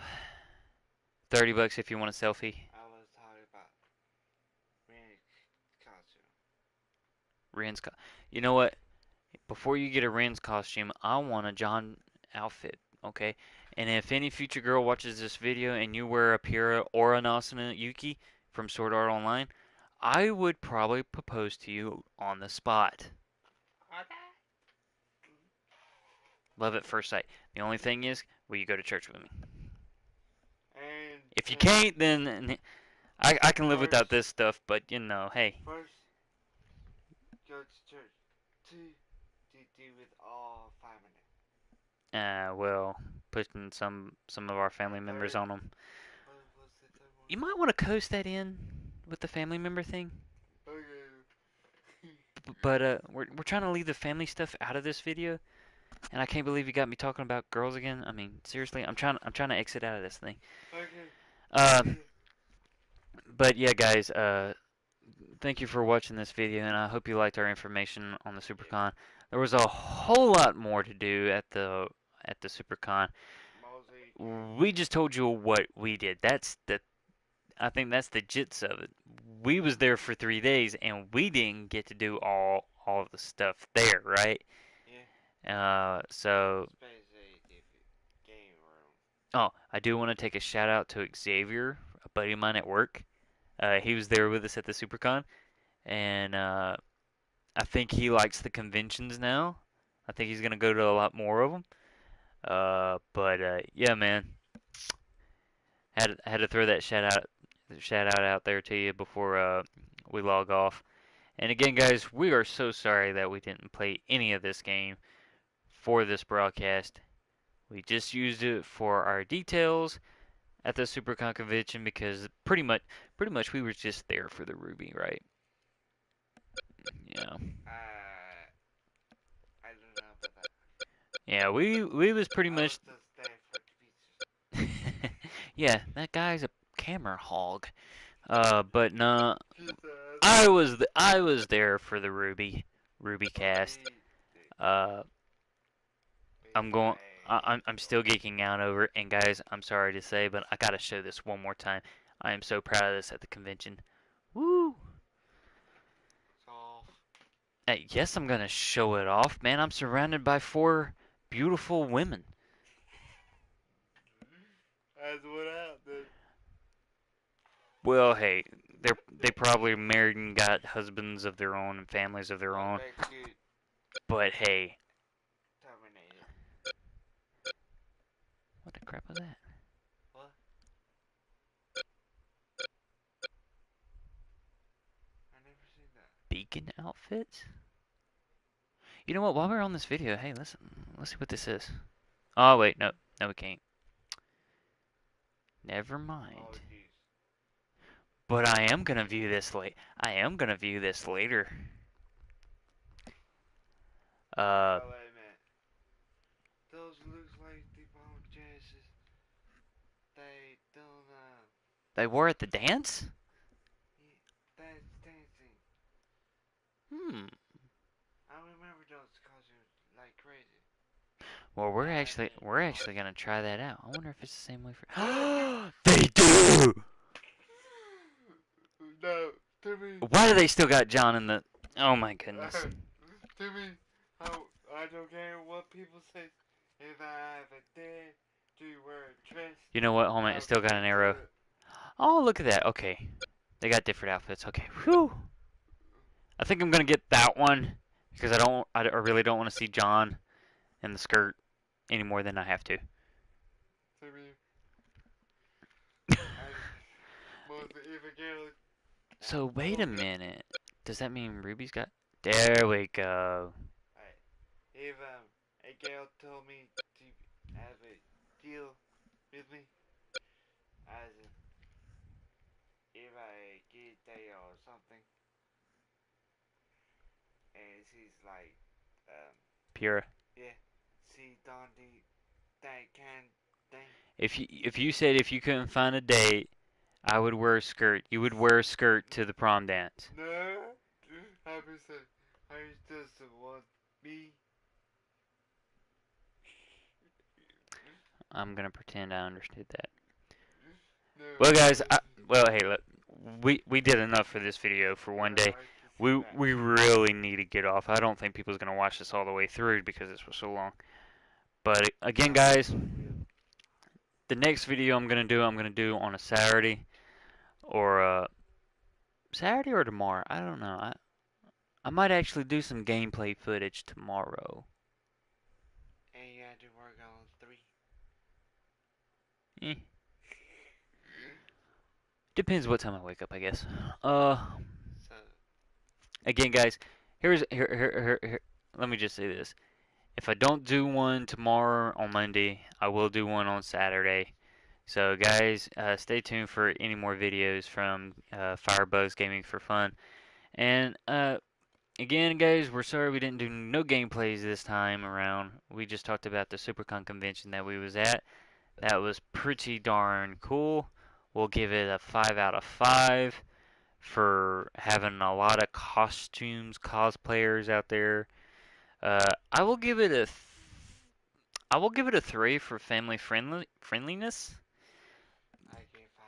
30 bucks if you want a selfie. that? I was talking about Randy costume. Ren's, you know what? Before you get a Ren's costume, I want a John outfit, okay? And if any future girl watches this video and you wear a Pyrrha or an Asuna Yuki from Sword Art Online, I would probably propose to you on the spot. Okay. Love at first sight. The only thing is, will you go to church with me? And If you can't, then I can live without first, this stuff, but you know, hey. first go to church. Two, to do with all 5 minutes. Well, putting some of our family members Third, on them. what was the third one? You might want to coast that in with the family member thing. Okay. But we're trying to leave the family stuff out of this video, and I can't believe you got me talking about girls again. I mean, seriously, I'm trying to exit out of this thing. Okay. Um, but yeah, guys, thank you for watching this video, and I hope you liked our information on the SuperCon. There was a whole lot more to do at the SuperCon. We just told you what we did. I think that's the gist of it. We was there for 3 days, and we didn't get to do all of the stuff there, right? So Game room. oh, I do want to take a shout out to Xavier, a buddy of mine at work. He was there with us at the SuperCon, and I think he likes the conventions now. I think he's gonna go to a lot more of them. But yeah, man, had to throw that shout out there to you before we log off. And again, guys, we are so sorry that we didn't play any of this game for this broadcast. We just used it for our details at the SuperCon convention because pretty much we were just there for the RWBY, right? Yeah. I don't know about that. Yeah, we was pretty I much was just there for the pictures. yeah, that guy's a camera hog. But no, Just, I was there for the RWBY cast. Uh, I'm going. I'm still geeking out over it, and guys, I'm sorry to say, but I gotta show this one more time. I am so proud of this at the convention. Woo! Off. Yes, I'm gonna show it off, man. I'm surrounded by 4 beautiful women. That's what happened. Well, hey, they probably married and got husbands of their own and families of their own. But hey, Terminated. what the crap was that? What? I never seen that. Beacon outfits? You know what? While we're on this video, hey, let's see what this is. Oh wait, no, we can't. Never mind. Oh, jeez. But I am gonna view this late. I am gonna view this later. Oh, wait a minute. Those looks like the bomb chances. They don't, They wore at the dance? that's dancing. Hmm. I remember those costumes like crazy. Well, we're actually gonna try that out. I wonder if it's the same way for. They do. No, Timmy. Why do they still got John in the? Oh my goodness. Timmy, I don't care what people say. If I have a dare to wear a dress. You know what? Hold on, it's still got an arrow. Oh, look at that. Okay, they got different outfits. Okay, whew. I think I'm gonna get that one because I really don't want to see John in the skirt any more than I have to. Timmy. Most even girl. So wait a minute. Does that mean Ruby's got? There we go. Alright. If a girl told me to have a deal with me, as if I get there or something, and she's like, um, Pura. yeah, she don't need that kind of thing. If you said if you couldn't find a date, I would wear a skirt. You would wear a skirt to the prom dance. No, I just want me. I'm gonna pretend I understood that. No, Well, I guys, just. well, hey, look, we did enough for this video for one Well, day. I can see that. We really need to get off. I don't think people's gonna watch this all the way through because this was so long. But again, guys, the next video I'm gonna do on a Saturday or Saturday or tomorrow. I don't know. I might actually do some gameplay footage tomorrow. And you had to work on 3. Eh, depends what time I wake up, I guess. So, Again, guys, here. Let me just say this. If I don't do one tomorrow on Monday, I will do one on Saturday. So, guys, stay tuned for any more videos from Firebug's Gaming for Fun. And again, guys, we're sorry we didn't do no gameplays this time around. We just talked about the supercom convention that we was at. That was pretty darn cool. We'll give it a 5 out of 5 for having a lot of costumes, cosplayers out there. I will give it I will give it a 3 for friendliness. I gave 5.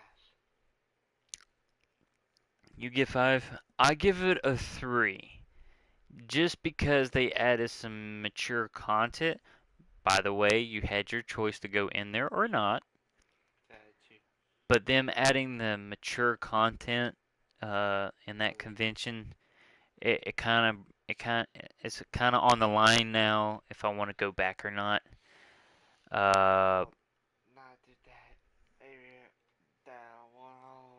You give 5. I give it a 3. Just because they added some mature content. By the way, you had your choice to go in there or not. That you. But them adding the mature content in that convention, it's kind of on the line now if I want to go back or not. Uh, Oh, not do that. Area that one all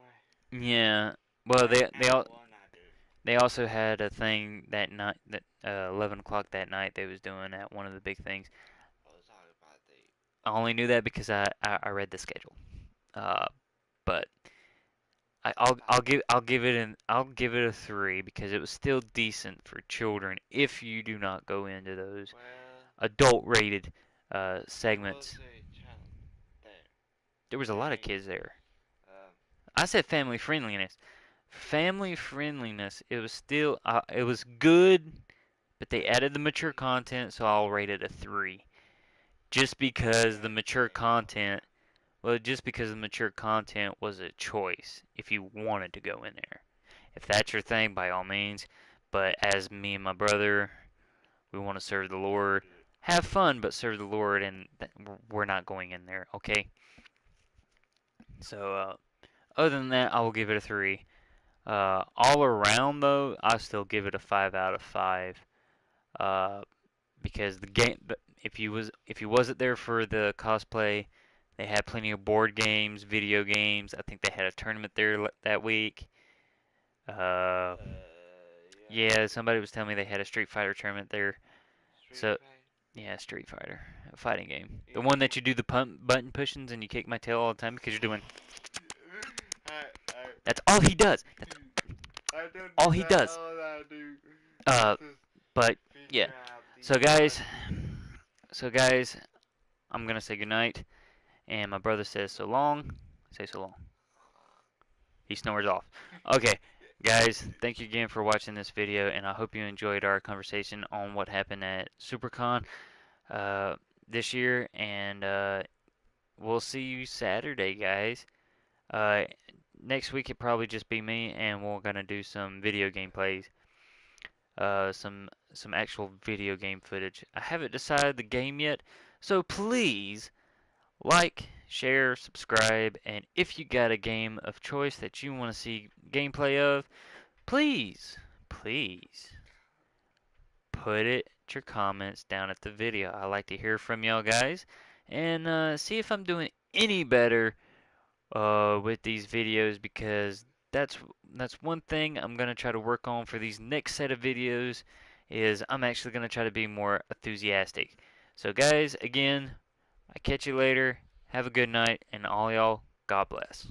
the way. yeah. Well, I will not do. they also had a thing that night that 11 o'clock that night they was doing at one of the big things. I was talking about the. I only knew that because I read the schedule. Uh, but I'll give it a 3 because it was still decent for children if you do not go into those Well, adult rated there was segments. a child there. There was a lot of And, kids there. um, I said family friendliness. Family friendliness. It was good, but they added the mature content, so I'll rate it a 3. Just because the mature content, well, just because the mature content was a choice if you wanted to go in there. If that's your thing, by all means. But as me and my brother, we want to serve the don't Lord. do it. Have fun, but serve the Lord, and we're not going in there, okay? So, other than that, I will give it a 3. All around, though, I still give it a 5 out of 5. Uh, because the game, if you wasn't there for the cosplay, they had plenty of board games, video games. I think they had a tournament there that week. Uh, Yeah. yeah, somebody was telling me they had a Street Fighter tournament there. Street So Fighter. yeah, Street Fighter, a fighting game. The Yeah. one that you do the button pushings and you kick my tail all the time because you're doing. I, That's all he does. That's I don't all do he that. does. All I do Uh, is but yeah. figure out the So guys, button. so guys, I'm gonna say goodnight, and my brother says so long. Say so long. He snores off. Okay, guys, thank you again for watching this video, and I hope you enjoyed our conversation on what happened at SuperCon uh, this year, and we'll see you Saturday, guys. Uh, next week it probably just be me, and we're gonna do some video gameplays, some actual video game footage. I haven't decided the game yet, so please like, share, subscribe, and if you got a game of choice that you want to see gameplay of, please put your comments down at the video. I like to hear from y'all guys and see if I'm doing any better with these videos because that's that's one thing I'm gonna try to work on for these next set of videos is I'm actually gonna try to be more enthusiastic. So guys, again, I catch you later. Have a good night, and all y'all, God bless.